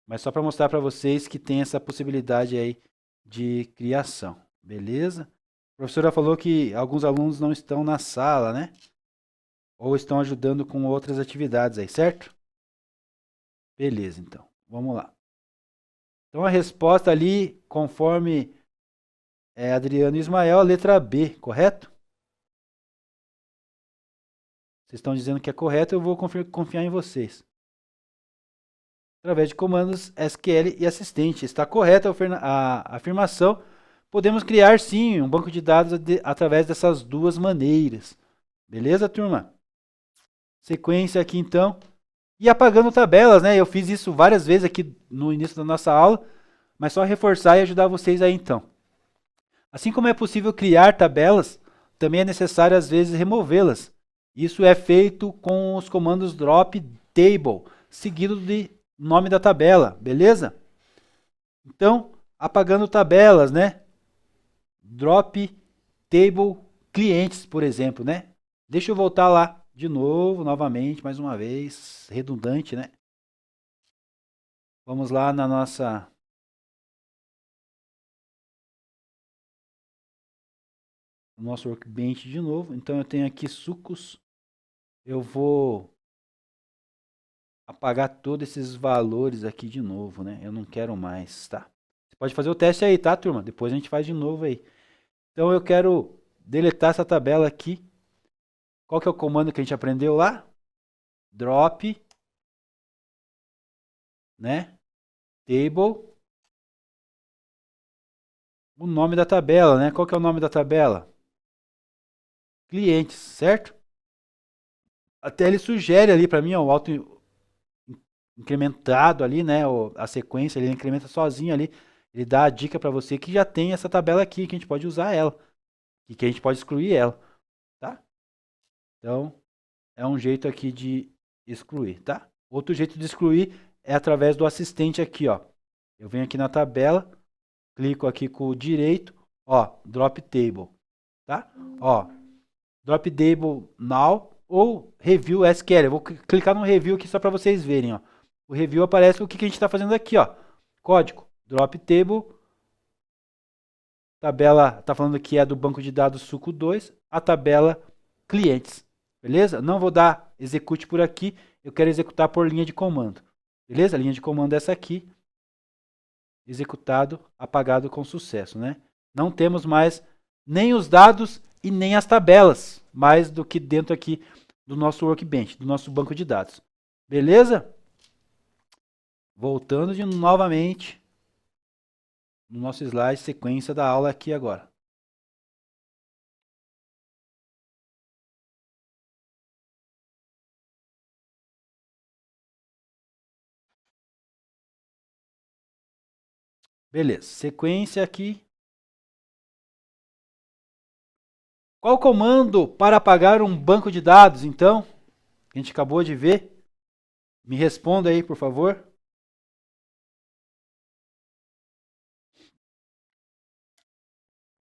S1: Mas só para mostrar para vocês que tem essa possibilidade aí de criação, beleza? A professora falou que alguns alunos não estão na sala, né? Ou estão ajudando com outras atividades aí, certo? Beleza, então. Vamos lá. Então a resposta ali, conforme Adriano e Ismael, a letra B, correto? Vocês estão dizendo que é correto, eu vou confiar em vocês. Através de comandos SQL e assistente. Está correta a afirmação. Podemos criar sim um banco de dados através dessas duas maneiras. Beleza, turma? Sequência aqui então. E apagando tabelas, né? Eu fiz isso várias vezes aqui no início da nossa aula, mas só reforçar e ajudar vocês aí então. Assim como é possível criar tabelas, também é necessário às vezes removê-las. Isso é feito com os comandos drop table, seguido de nome da tabela, beleza? Então, apagando tabelas, né? Drop table clientes, por exemplo, né? Deixa eu voltar lá de novo, novamente, mais uma vez, redundante, né? Vamos lá na nossa no nosso workbench de novo. Então eu tenho aqui sucos. Eu vou apagar todos esses valores aqui de novo, né? Eu não quero mais, tá? Você pode fazer o teste aí, tá, turma? Depois a gente faz de novo aí. Então eu quero deletar essa tabela aqui. Qual que é o comando que a gente aprendeu lá? Drop, né? Table. O nome da tabela, né? Qual que é o nome da tabela? Clientes, certo? Até ele sugere ali para mim, ó, o auto incrementado ali, né? A sequência, ele incrementa sozinho ali. Ele dá a dica para você que já tem essa tabela aqui, que a gente pode usar ela. E que a gente pode excluir ela, tá? Então, é um jeito aqui de excluir, tá? Outro jeito de excluir é através do assistente aqui, ó. Eu venho aqui na tabela, clico aqui com o direito, ó, drop table, tá? Ó, drop table now ou review SQL. Eu vou clicar no review aqui só para vocês verem, ó. O review aparece o que a gente está fazendo aqui, ó. Código, drop table, tabela, tá falando que é do banco de dados suco 2, a tabela clientes, beleza? Não vou dar execute por aqui, eu quero executar por linha de comando, beleza? A linha de comando é essa aqui, executado, apagado com sucesso, né? Não temos mais nem os dados e nem as tabelas, mais do que dentro aqui do nosso workbench, do nosso banco de dados, beleza? Voltando novamente no nosso slide, sequência da aula aqui agora. Beleza, sequência aqui. Qual o comando para apagar um banco de dados, então? A gente acabou de ver. Me responda aí, por favor.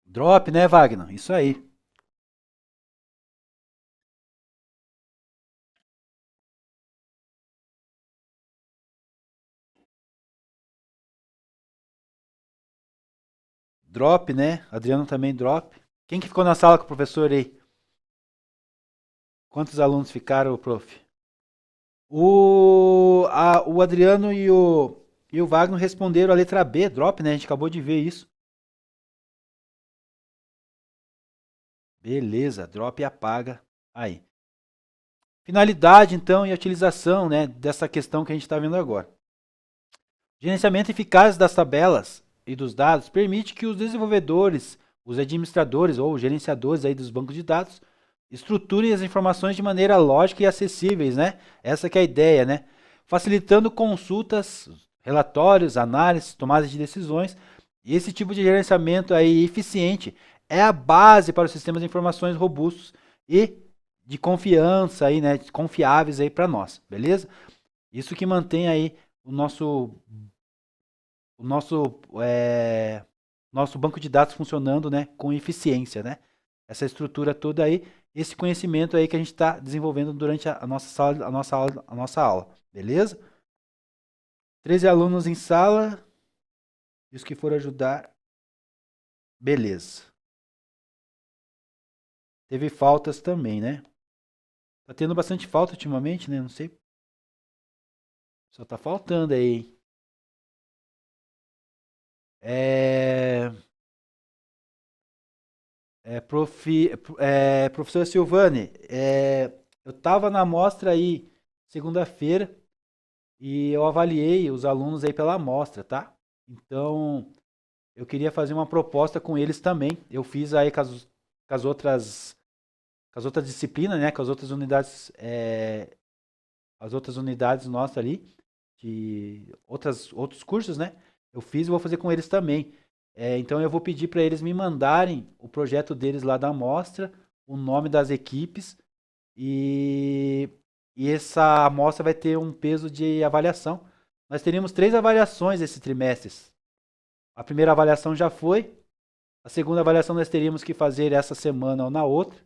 S1: Drop, né, Wagner? Isso aí. Drop, né? Adriano também drop. Quem que ficou na sala com o professor aí? Quantos alunos ficaram, prof? O Adriano e o Wagner responderam a letra B, drop, né? A gente acabou de ver isso. Beleza, drop e apaga. Aí. Finalidade, então, e utilização, né, dessa questão que a gente está vendo agora. Gerenciamento eficaz das tabelas e dos dados permite que os desenvolvedores, os administradores ou gerenciadores aí dos bancos de dados estruturem as informações de maneira lógica e acessíveis, né? Essa que é a ideia, né? facilitando consultas, relatórios, análises, tomadas de decisões. E esse tipo de gerenciamento aí eficiente é a base para os sistemas de informações robustos e de confiança aí, né, confiáveis aí para nós, beleza? Isso que mantém aí o nosso banco de dados funcionando, né, com eficiência, né? Essa estrutura toda aí, esse conhecimento aí que a gente está desenvolvendo durante a nossa sala, a nossa aula, beleza? 13 alunos em sala, e os que for ajudar, beleza. Teve faltas também, né? Tá tendo bastante falta ultimamente, né? Não sei. Só tá faltando aí. É, professora Silvane, eu tava na amostra aí segunda-feira e eu avaliei os alunos aí pela amostra, tá? Então, eu queria fazer uma proposta com eles também. Eu fiz aí com as outras disciplinas, né? Com as outras unidades nossas ali, de outros cursos, né? Eu fiz e vou fazer com eles também. Então eu vou pedir para eles me mandarem o projeto deles lá da amostra, o nome das equipes e, e essa amostra vai ter um peso de avaliação. Nós teríamos 3 avaliações esse trimestre. A primeira avaliação já foi, a segunda avaliação nós teríamos que fazer essa semana ou na outra.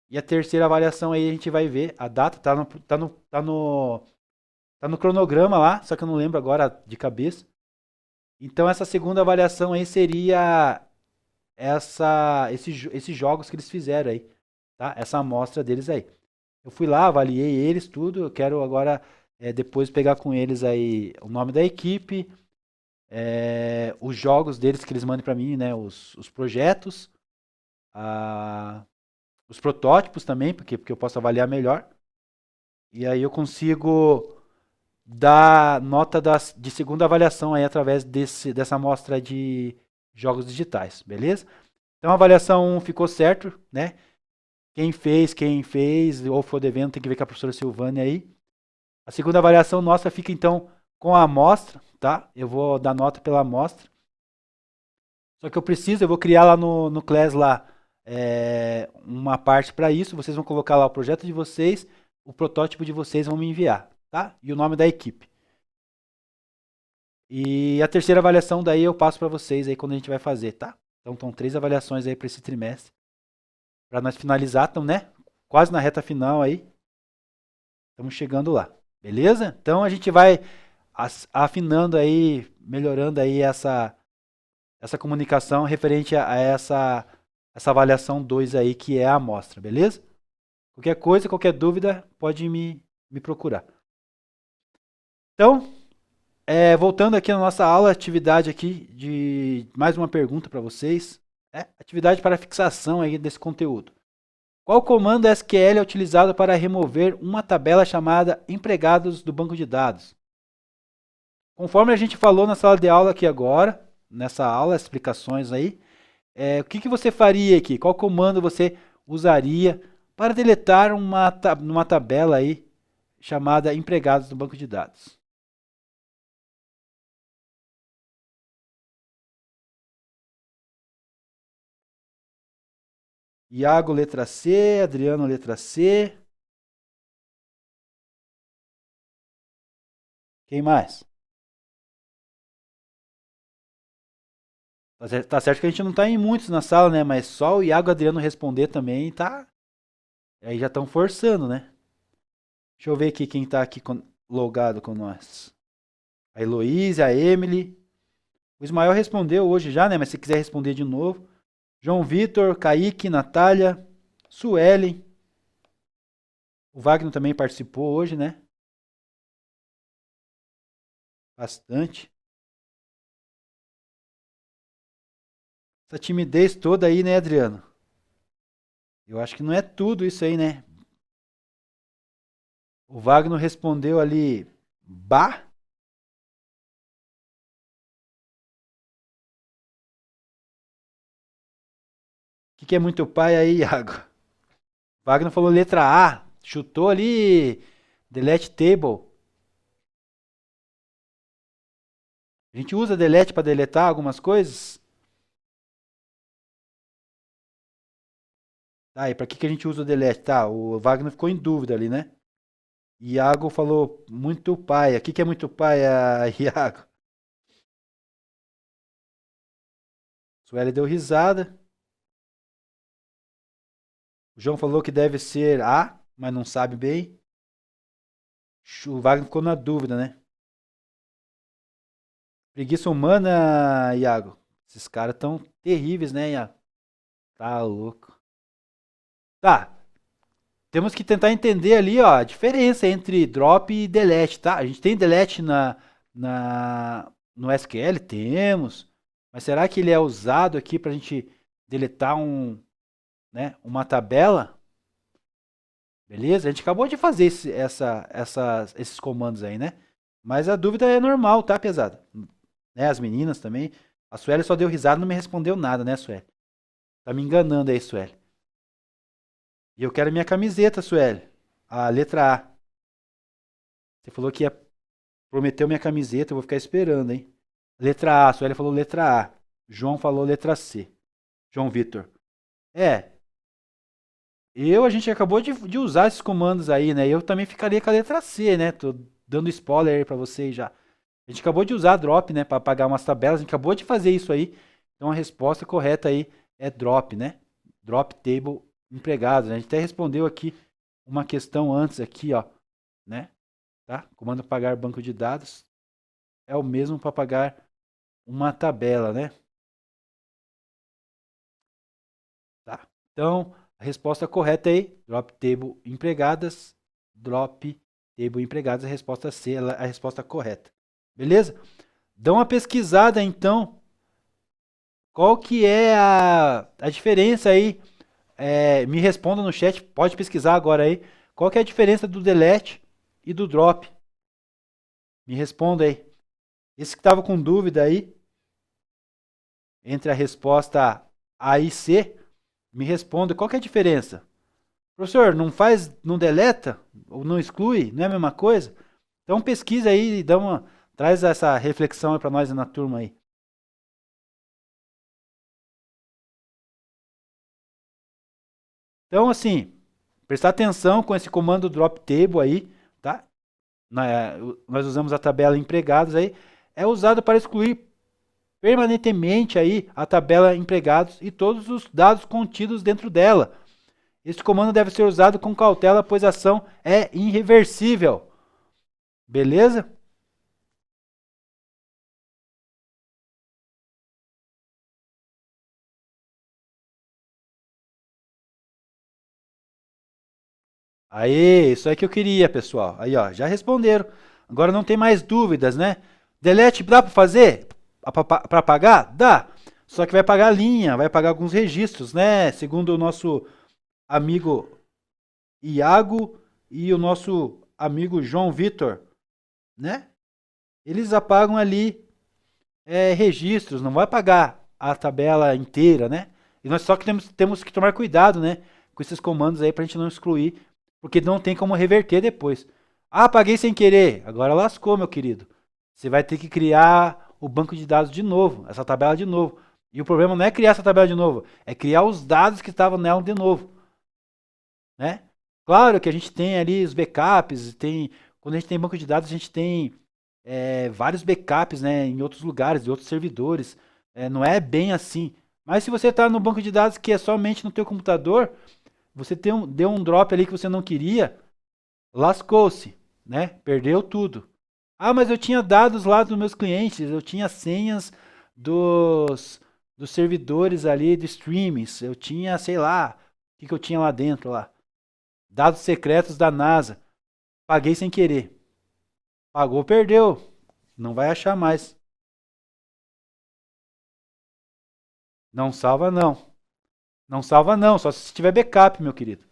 S1: E a terceira avaliação aí a gente vai ver. A data tá no cronograma lá, só que eu não lembro agora de cabeça. Então essa segunda avaliação aí seria esses jogos que eles fizeram aí, tá? Essa amostra deles aí. Eu fui lá, avaliei eles tudo. Eu quero agora depois pegar com eles aí o nome da equipe, os jogos deles que eles mandem para mim, né? Os projetos, a, os protótipos também, porque eu posso avaliar melhor. E aí eu consigo dar nota de segunda avaliação aí através dessa amostra de jogos digitais, beleza? Então a avaliação 1 ficou certo, né? Quem fez, ou for devendo, tem que ver com a professora Silvânia aí. A segunda avaliação nossa fica então com a amostra, tá? Eu vou dar nota pela amostra. Só que eu vou criar lá no Class lá uma parte para isso. Vocês vão colocar lá o projeto de vocês, o protótipo de vocês vão me enviar, tá? E o nome da equipe. E a terceira avaliação daí eu passo para vocês aí quando a gente vai fazer, tá? Então estão 3 avaliações aí para esse trimestre. Para nós finalizar, estamos, né? Quase na reta final aí. Estamos chegando lá. Beleza? Então a gente vai afinando aí, melhorando aí essa comunicação referente a essa avaliação 2 aí, que é a amostra, beleza? Qualquer coisa, qualquer dúvida, pode me procurar. Então, voltando aqui na nossa aula, atividade aqui de mais uma pergunta para vocês. Atividade para fixação aí desse conteúdo. Qual comando SQL é utilizado para remover uma tabela chamada empregados do banco de dados? Conforme a gente falou na sala de aula aqui agora, nessa aula, explicações aí, o que você faria aqui? Qual comando você usaria para deletar uma tabela aí chamada empregados do banco de dados? Iago, letra C. Adriano, letra C. Quem mais? Tá certo que a gente não tá em muitos na sala, né? Mas só o Iago e o Adriano responder também tá. Aí já estão forçando, né? Deixa eu ver aqui quem tá aqui logado com nós. A Heloísa, a Emily. O Ismael respondeu hoje já, né? Mas se quiser responder de novo. João Vitor, Kaique, Natália, Suelen. O Wagner também participou hoje, né? Bastante. Essa timidez toda aí, né, Adriano? Eu acho que não é tudo isso aí, né? O Wagner respondeu ali, bah. O que é muito pai aí, Iago? O Wagner falou letra A, chutou ali, delete table. A gente usa delete para deletar algumas coisas? Tá, e para que a gente usa o delete? Tá, o Wagner ficou em dúvida ali, né? Iago falou muito paia. O que é muito paia, Iago? Sueli deu risada. O João falou que deve ser A, mas não sabe bem. O Wagner ficou na dúvida, né? Preguiça humana, Iago. Esses caras tão terríveis, né, Iago? Tá louco. Tá, temos que tentar entender ali, ó, a diferença entre drop e delete, tá? A gente tem delete no SQL? Temos. Mas será que ele é usado aqui para a gente deletar uma tabela? Beleza? A gente acabou de fazer esses comandos aí, né? Mas a dúvida é normal, tá, pesada? Né? As meninas também. A Sueli só deu risada e não me respondeu nada, né, Sueli? Tá me enganando aí, Sueli. E eu quero minha camiseta, Sueli. A letra A. Você falou que prometeu minha camiseta, eu vou ficar esperando, hein? Letra A, Sueli falou letra A. João falou letra C. João Vitor. É, a gente acabou de usar esses comandos aí, né? Eu também ficaria com a letra C, né? Tô dando spoiler aí pra vocês já. A gente acabou de usar drop, né? Para apagar umas tabelas. A gente acabou de fazer isso aí. Então a resposta correta aí é drop, né? Drop table empregados. A gente até respondeu aqui uma questão antes aqui, ó, né? Tá? Comando apagar banco de dados é o mesmo para apagar uma tabela, né? Tá? Então, a resposta correta aí, drop table empregadas, drop table empregadas, a resposta C é a resposta correta. Beleza? Dá uma pesquisada então, qual que é a diferença aí, me responda no chat, pode pesquisar agora aí, qual que é a diferença do delete e do drop? Me responda aí. Esse que estava com dúvida aí, entre a resposta A e C, me responda qual que é a diferença. Professor, não deleta ou não exclui, não é a mesma coisa? Então pesquisa aí e traz essa reflexão para nós na turma aí. Então assim, prestar atenção com esse comando drop table aí, tá? Nós usamos a tabela empregados aí, é usado para excluir permanentemente aí a tabela empregados e todos os dados contidos dentro dela. Este comando deve ser usado com cautela, pois a ação é irreversível. Beleza? Aí, isso aí que eu queria, pessoal. Aí, ó, já responderam. Agora não tem mais dúvidas, né? Delete dá para fazer? Para pagar? Dá. Só que vai pagar a linha, vai pagar alguns registros, né? Segundo o nosso amigo Iago e o nosso amigo João Vitor, né? Eles apagam ali registros, não vai pagar a tabela inteira, né? E nós só que temos que tomar cuidado, né? Com esses comandos aí para a gente não excluir, porque não tem como reverter depois. Ah, apaguei sem querer, agora lascou, meu querido. Você vai ter que criar o banco de dados de novo, essa tabela de novo. E o problema não é criar essa tabela de novo, é criar os dados que estavam nela de novo, né? Claro que a gente tem ali os backups, quando a gente tem banco de dados, a gente tem vários backups, né, em outros lugares, em outros servidores. Não é bem assim. Mas se você está no banco de dados que é somente no teu computador, você deu um drop ali que você não queria, lascou-se, né? Perdeu tudo. Ah, mas eu tinha dados lá dos meus clientes, eu tinha senhas dos servidores ali de streams, eu tinha, sei lá, o que eu tinha lá dentro lá. Dados secretos da NASA. Paguei sem querer. Pagou, perdeu. Não vai achar mais. Não salva não. Não salva não, só se tiver backup, meu querido.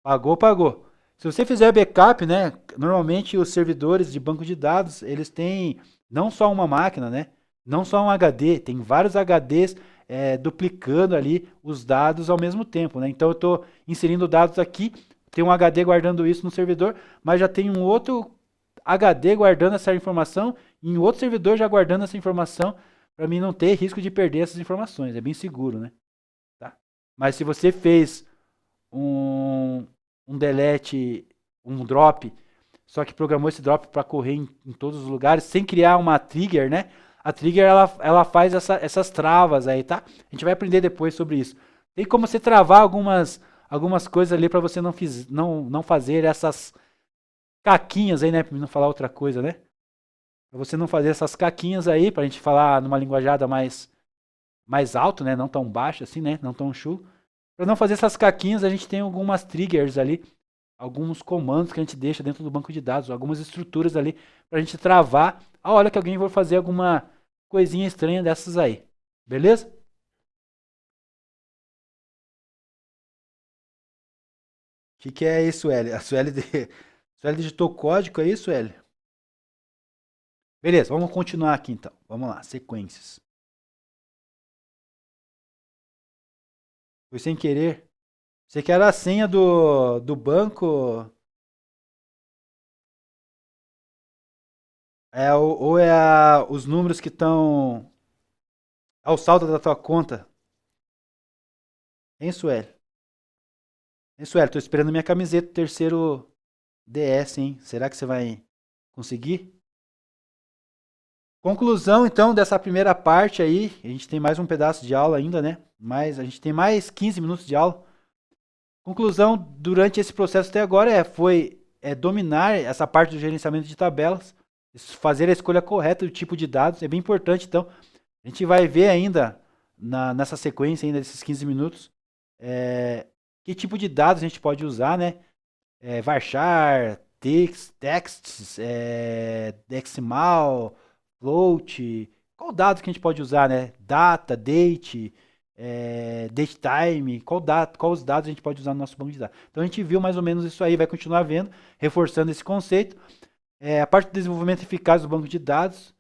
S1: Pagou, pagou. Se você fizer backup, né, normalmente os servidores de banco de dados, eles têm não só uma máquina, né, não só um HD, tem vários HDs duplicando ali os dados ao mesmo tempo, né. Então eu estou inserindo dados aqui, tem um HD guardando isso no servidor, mas já tem um outro HD guardando essa informação em outro servidor já guardando essa informação para mim não ter risco de perder essas informações. É bem seguro, né? Tá? Mas se você fez um delete, um drop, só que programou esse drop para correr em todos os lugares, sem criar uma trigger, né? A trigger ela faz essas travas aí, tá? A gente vai aprender depois sobre isso. Tem como você travar algumas coisas ali para você não fazer essas caquinhas aí, né? Para não falar outra coisa, né? Para você não fazer essas caquinhas aí, para a gente falar numa linguajada mais alto, né? Não tão baixo assim, né? Não tão chulo. Para não fazer essas caquinhas, a gente tem algumas triggers ali, alguns comandos que a gente deixa dentro do banco de dados, algumas estruturas ali para a gente travar a hora que alguém for fazer alguma coisinha estranha dessas aí. Beleza? O que é isso, Sueli? Sueli digitou código, é isso, Sueli? Beleza, vamos continuar aqui então. Vamos lá, sequências. Foi sem querer. Você quer a senha do banco? Ou é os números que estão ao saldo da tua conta? Hein, Sueli? Hein, Sueli? Tô esperando minha camiseta do terceiro DS, hein? Será que você vai conseguir? Conclusão, então, dessa primeira parte aí. A gente tem mais um pedaço de aula ainda, né? Mas a gente tem mais 15 minutos de aula. Conclusão, durante esse processo até agora foi dominar essa parte do gerenciamento de tabelas, fazer a escolha correta do tipo de dados, é bem importante. Então, a gente vai ver ainda, nessa sequência ainda desses 15 minutos, que tipo de dados a gente pode usar, né? Varchar, texts, decimal, float, qual dado que a gente pode usar, né? Data, date, date time, qual os dados a gente pode usar no nosso banco de dados. Então a gente viu mais ou menos isso aí, vai continuar vendo, reforçando esse conceito. A parte do desenvolvimento eficaz do banco de dados,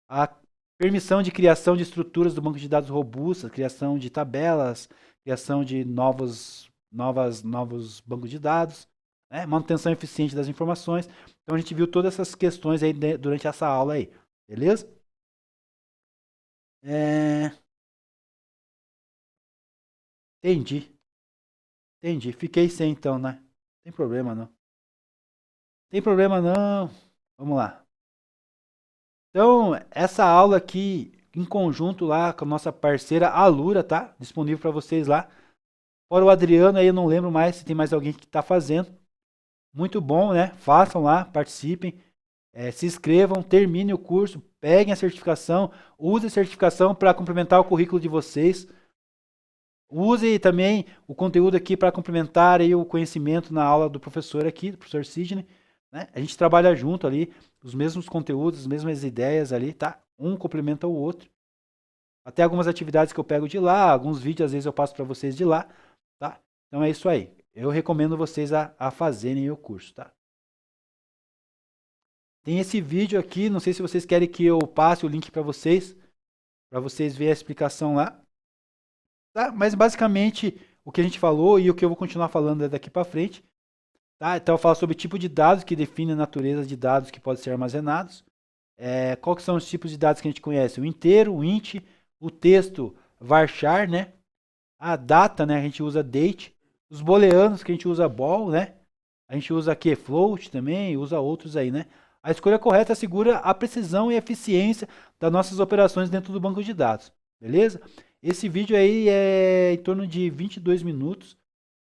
S1: a permissão de criação de estruturas do banco de dados robustas, criação de tabelas, criação de novos bancos de dados, né? Manutenção eficiente das informações. Então a gente viu todas essas questões aí durante essa aula aí, beleza? Entendi, entendi. Fiquei sem então, né? Tem problema não. Tem problema não. Vamos lá. Então, essa aula aqui, em conjunto lá com a nossa parceira Alura, tá? Disponível para vocês lá. Fora o Adriano, aí eu não lembro mais se tem mais alguém que está fazendo. Muito bom, né? Façam lá, participem, se inscrevam, terminem o curso, peguem a certificação, usem a certificação para complementar o currículo de vocês. Use também o conteúdo aqui para complementar aí o conhecimento na aula do professor aqui, do professor Sidney. Né? A gente trabalha junto ali, os mesmos conteúdos, as mesmas ideias ali, tá? Um complementa o outro. Até algumas atividades que eu pego de lá, alguns vídeos às vezes eu passo para vocês de lá, tá? Então é isso aí. Eu recomendo vocês a fazerem o curso, tá? Tem esse vídeo aqui, não sei se vocês querem que eu passe o link para vocês verem a explicação lá. Tá? Mas basicamente o que a gente falou e o que eu vou continuar falando é daqui para frente. Tá? Então eu falo sobre o tipo de dados que define a natureza de dados que podem ser armazenados. Qual que são os tipos de dados que a gente conhece? O inteiro, o int, o texto, varchar, né? A data, né? A gente usa date. Os booleanos que a gente usa bol, né? A gente usa aqui float também, usa outros aí, né? A escolha correta assegura a precisão e eficiência das nossas operações dentro do banco de dados. Beleza? Esse vídeo aí é em torno de 22 minutos.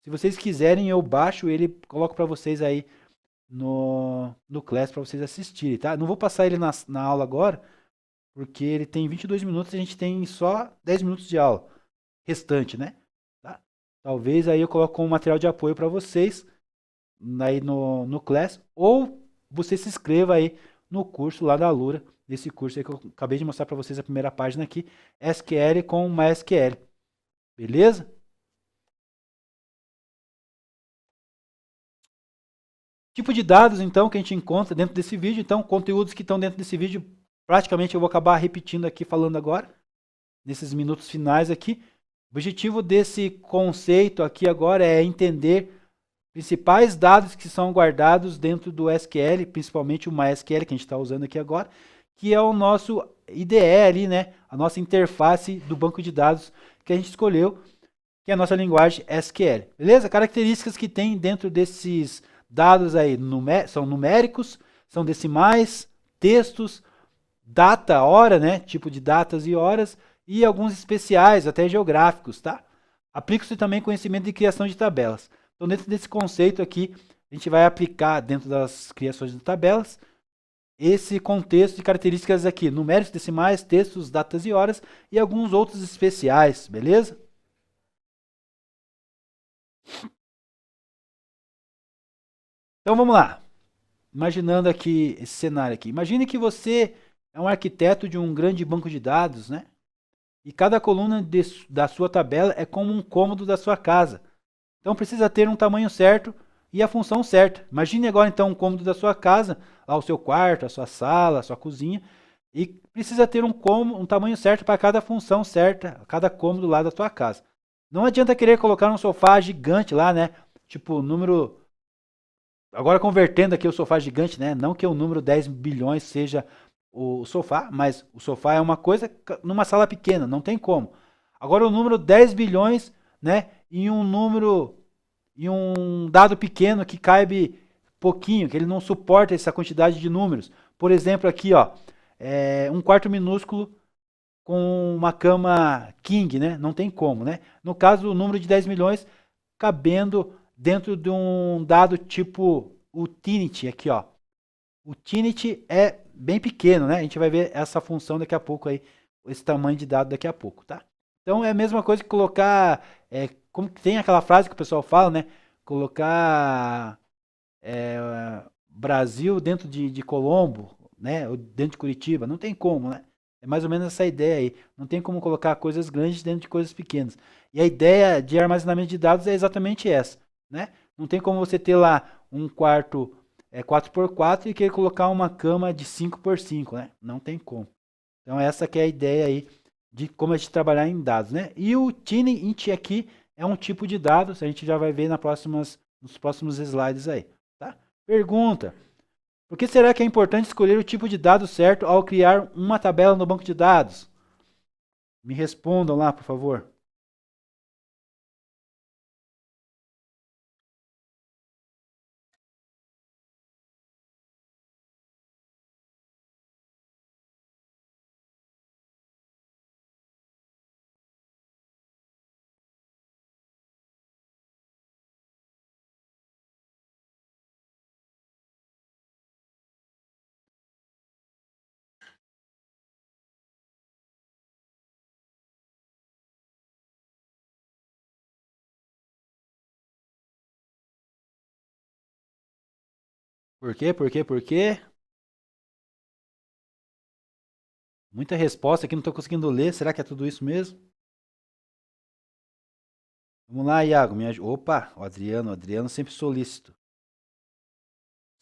S1: Se vocês quiserem, eu baixo ele, coloco para vocês aí no Class para vocês assistirem, tá? Não vou passar ele na aula agora, porque ele tem 22 minutos e a gente tem só 10 minutos de aula restante, né? Tá? Talvez aí eu coloque como material de apoio para vocês aí no Class, ou você se inscreva aí no curso lá da Alura, nesse curso aí que eu acabei de mostrar para vocês a primeira página aqui, SQL com MySQL. Beleza? Tipo de dados, então, que a gente encontra dentro desse vídeo. Então, conteúdos que estão dentro desse vídeo, praticamente eu vou acabar repetindo aqui, falando agora, nesses minutos finais aqui. O objetivo desse conceito aqui agora é entender principais dados que são guardados dentro do SQL, principalmente o MySQL que a gente está usando aqui agora, que é o nosso IDE ali, né? A nossa interface do banco de dados que a gente escolheu, que é a nossa linguagem SQL. Beleza? Características que tem dentro desses dados aí são numéricos, são decimais, textos, data, hora, né? Tipo de datas e horas, e alguns especiais, até geográficos, tá? Aplica-se também conhecimento de criação de tabelas. Então, dentro desse conceito aqui, a gente vai aplicar dentro das criações de tabelas esse contexto de características aqui, numéricos, decimais, textos, datas e horas e alguns outros especiais, beleza? Então vamos lá. Imaginando aqui esse cenário aqui. Imagine que você é um arquiteto de um grande banco de dados, né? E cada coluna da sua tabela é como um cômodo da sua casa. Então precisa ter um tamanho certo e a função certa. Imagine agora então um cômodo da sua casa, lá o seu quarto, a sua sala, a sua cozinha, e precisa ter um tamanho certo para cada função certa, cada cômodo lá da tua casa. Não adianta querer colocar um sofá gigante lá, né? Tipo, número. Agora convertendo aqui o sofá gigante, né? Não que o número 10 bilhões seja o sofá, mas o sofá é uma coisa numa sala pequena, não tem como. Agora o número 10 bilhões, né? Em um dado pequeno que cabe pouquinho, que ele não suporta essa quantidade de números. Por exemplo, aqui, ó, um quarto minúsculo com uma cama king, né? Não tem como, né? No caso, o número de 10 milhões cabendo dentro de um dado tipo o Tinit aqui, ó. O Tinit é bem pequeno, né? A gente vai ver essa função daqui a pouco aí, esse tamanho de dado daqui a pouco, tá? Então é a mesma coisa que colocar, como tem aquela frase que o pessoal fala, né? Colocar Brasil dentro de Colombo, né? Ou dentro de Curitiba, não tem como, né? É mais ou menos essa ideia aí. Não tem como colocar coisas grandes dentro de coisas pequenas. E a ideia de armazenamento de dados é exatamente essa, né? Não tem como você ter lá um quarto 4x4 e querer colocar uma cama de 5x5, né? Não tem como. Então essa que é a ideia aí de como a gente trabalhar em dados, né? E o Tiny aqui é um tipo de dados, a gente já vai ver nos próximos slides aí, tá? Pergunta: por que será que é importante escolher o tipo de dado certo ao criar uma tabela no banco de dados? Me respondam lá, por favor. Por quê? Por quê? Por quê? Muita resposta aqui, não estou conseguindo ler. Será que é tudo isso mesmo? Vamos lá, Iago. Opa, o Adriano sempre solícito.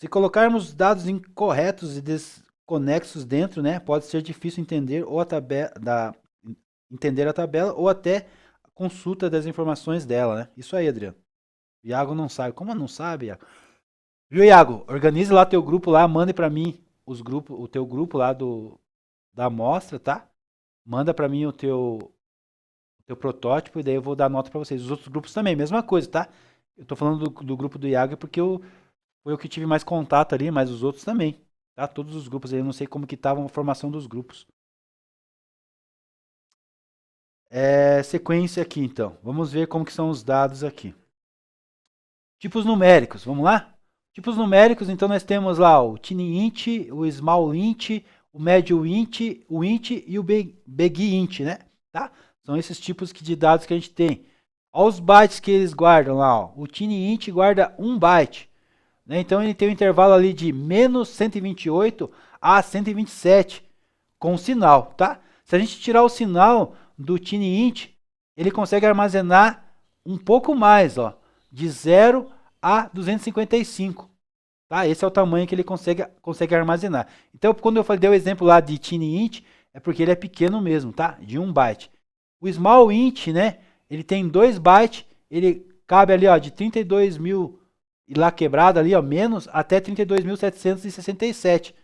S1: Se colocarmos dados incorretos e desconexos dentro, né, pode ser difícil entender entender a tabela ou até a consulta das informações dela, né? Isso aí, Adriano. Iago não sabe. Como não sabe, Iago? Viu, Iago? Organize lá teu grupo lá, mande para mim o teu grupo lá da amostra, tá? Manda para mim o teu protótipo e daí eu vou dar nota para vocês. Os outros grupos também, mesma coisa, tá? Eu tô falando do grupo do Iago porque foi o que tive mais contato ali, mas os outros também, tá? Todos os grupos aí, eu não sei como que tava a formação dos grupos. Sequência aqui, então. Vamos ver como que são os dados aqui. Tipos numéricos, vamos lá? Tipos numéricos, então nós temos lá o tiny int, o small int, o médio int, o int e o big int, né? Tá? São esses tipos de dados que a gente tem. Olha os bytes que eles guardam lá, ó. O tiny int guarda 1 byte, né? Então ele tem um intervalo ali de menos 128 a 127 com sinal, tá? Se a gente tirar o sinal do tiny int, ele consegue armazenar um pouco mais, ó, de 0 a 255. Tá? Esse é o tamanho que ele consegue armazenar. Então, quando eu dei o exemplo lá de tiny int, é porque ele é pequeno mesmo, tá? De 1 byte. O small int, né? Ele tem 2 bytes, ele cabe ali, ó, de 32.000 e lá quebrado ali, ó, menos até 32.767.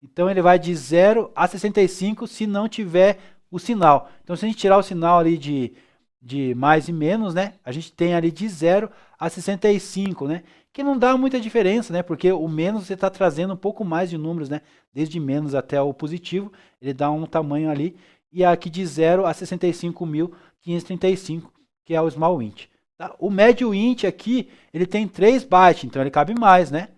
S1: Então ele vai de 0 a 65 se não tiver o sinal. Então se a gente tirar o sinal ali de mais e menos, né? A gente tem ali de 0 a 65, né? Que não dá muita diferença, né? Porque o menos você está trazendo um pouco mais de números, né? Desde menos até o positivo, ele dá um tamanho ali. E aqui de 0 a 65.535, que é o small int. Tá? O médio int aqui, ele tem 3 bytes, então ele cabe mais, né?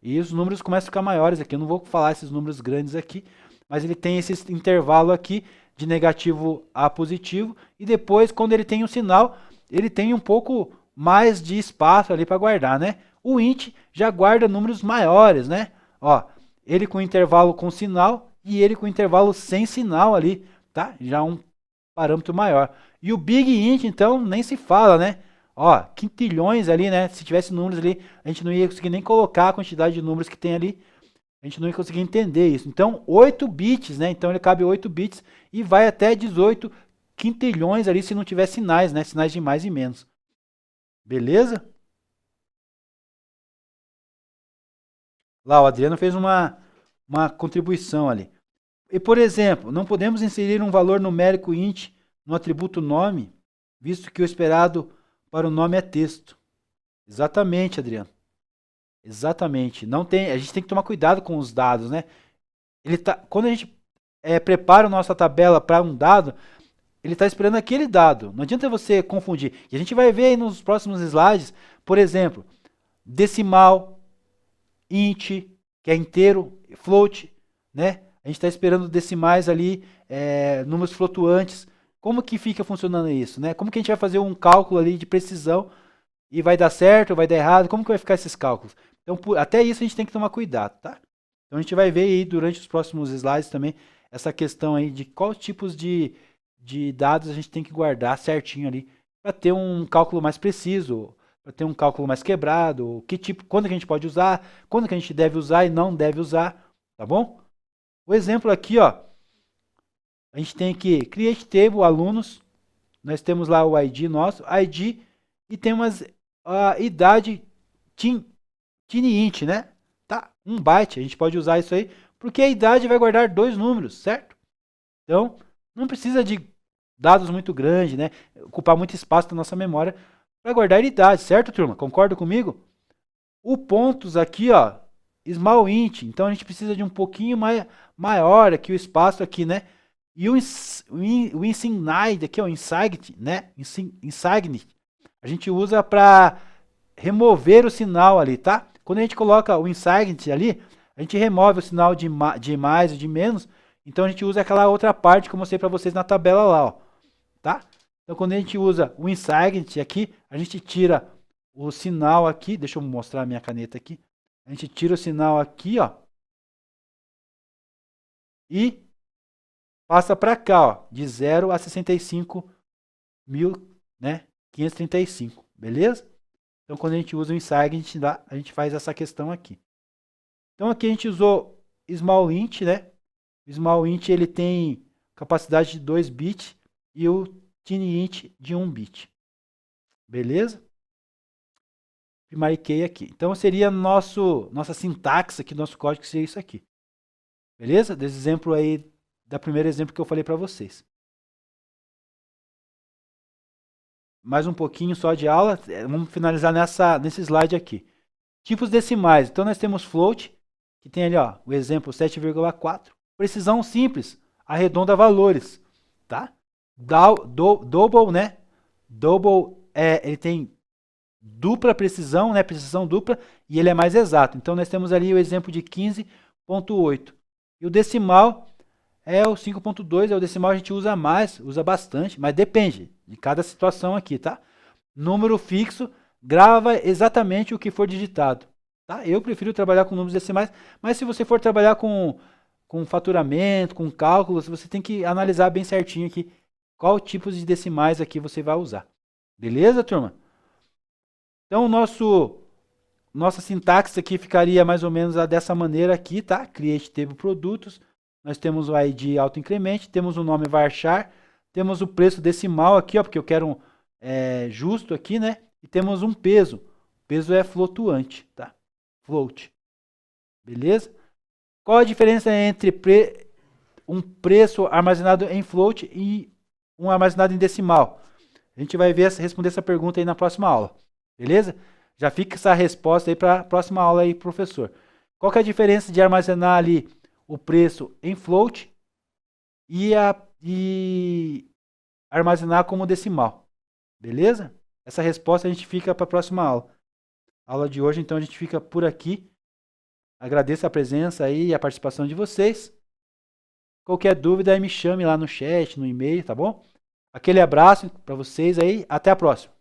S1: E os números começam a ficar maiores aqui. Eu não vou falar esses números grandes aqui, mas ele tem esse intervalo aqui de negativo a positivo. E depois, quando ele tem um sinal, ele tem um pouco mais de espaço ali para guardar, né? O int já guarda números maiores, né? Ó, ele com intervalo com sinal e ele com intervalo sem sinal ali, tá? Já um parâmetro maior. E o big int, então, nem se fala, né? Ó, quintilhões ali, né? Se tivesse números ali, a gente não ia conseguir nem colocar a quantidade de números que tem ali. A gente não ia conseguir entender isso. Então, 8 bits, né? Então ele cabe 8 bits e vai até 18 quintilhões ali se não tiver sinais, né? Sinais de mais e menos. Beleza? Lá, o Adriano fez uma contribuição ali. E, por exemplo, não podemos inserir um valor numérico int no atributo nome, visto que o esperado para o nome é texto. Exatamente, Adriano. Exatamente. Não tem, a gente tem que tomar cuidado com os dados, né? Quando a gente prepara a nossa tabela para um dado, ele está esperando aquele dado. Não adianta você confundir. E a gente vai ver aí nos próximos slides, por exemplo, decimal, int, que é inteiro, float, né? A gente está esperando decimais ali, números flutuantes. Como que fica funcionando isso, né? Como que a gente vai fazer um cálculo ali de precisão e vai dar certo, vai dar errado? Como que vai ficar esses cálculos? Então, até isso a gente tem que tomar cuidado, tá? Então a gente vai ver aí durante os próximos slides também essa questão aí de quais tipos de dados a gente tem que guardar certinho ali para ter um cálculo mais preciso, para ter um cálculo mais quebrado, quando que a gente pode usar, quando que a gente deve usar e não deve usar, tá bom? O exemplo aqui, ó, a gente tem aqui create table alunos, nós temos lá o ID nosso, ID e temos a idade int, né? Tá, 1 byte, a gente pode usar isso aí, porque a idade vai guardar 2 números, certo? Então, não precisa de dados muito grandes, né? Ocupar muito espaço da nossa memória para guardar idade, certo, turma? Concorda comigo? O pontos aqui, ó, small int, então a gente precisa de um pouquinho maior aqui o espaço aqui, né? E o insignite aqui, ó, insignite, né? Insignite, a gente usa para remover o sinal ali, tá? Quando a gente coloca o insignite ali, a gente remove o sinal de mais e de menos. Então a gente usa aquela outra parte que eu mostrei para vocês na tabela lá, ó, tá? Então quando a gente usa o insignite aqui, a gente tira o sinal aqui, deixa eu mostrar a minha caneta aqui. A gente tira o sinal aqui, ó, e passa para cá, ó, de 0 a 65.000, né, 535, beleza? Então quando a gente usa o insignite, a gente faz essa questão aqui. Então aqui a gente usou small int, né? O small int ele tem capacidade de 2 bits e o tiny int de 1 bit. Beleza? Marquei aqui. Então seria nossa sintaxe aqui, nosso código seria isso aqui. Beleza? Desse exemplo aí, da primeiro exemplo que eu falei para vocês. Mais um pouquinho só de aula. Vamos finalizar nesse slide aqui. Tipos decimais. Então nós temos float, que tem ali, ó, o exemplo 7,4. Precisão simples, arredonda valores, tá? Double, né? Double, ele tem dupla precisão, né? Precisão dupla, e ele é mais exato. Então nós temos ali o exemplo de 15,8. E o decimal é o 5,2, é o decimal a gente usa mais, usa bastante, mas depende de cada situação aqui, tá? Número fixo grava exatamente o que for digitado, tá? Eu prefiro trabalhar com números decimais, mas se você for trabalhar com faturamento, com cálculos, você tem que analisar bem certinho aqui qual tipo de decimais aqui você vai usar. Beleza, turma? Então, nossa sintaxe aqui ficaria mais ou menos dessa maneira aqui, tá? Create table produtos, nós temos o ID autoincremente, temos o nome varchar, temos o preço decimal aqui, ó, porque eu quero justo aqui, né? E temos um peso. O peso é flutuante, tá? Float. Beleza? Qual a diferença entre um preço armazenado em float e um armazenado em decimal? A gente vai responder essa pergunta aí na próxima aula. Beleza? Já fica essa resposta aí para a próxima aula aí, professor. Qual que é a diferença de armazenar ali o preço em float e armazenar como decimal? Beleza? Essa resposta a gente fica para a próxima aula. A aula de hoje, então, a gente fica por aqui. Agradeço a presença aí e a participação de vocês. Qualquer dúvida, me chame lá no chat, no e-mail, tá bom? Aquele abraço para vocês aí. Até a próxima.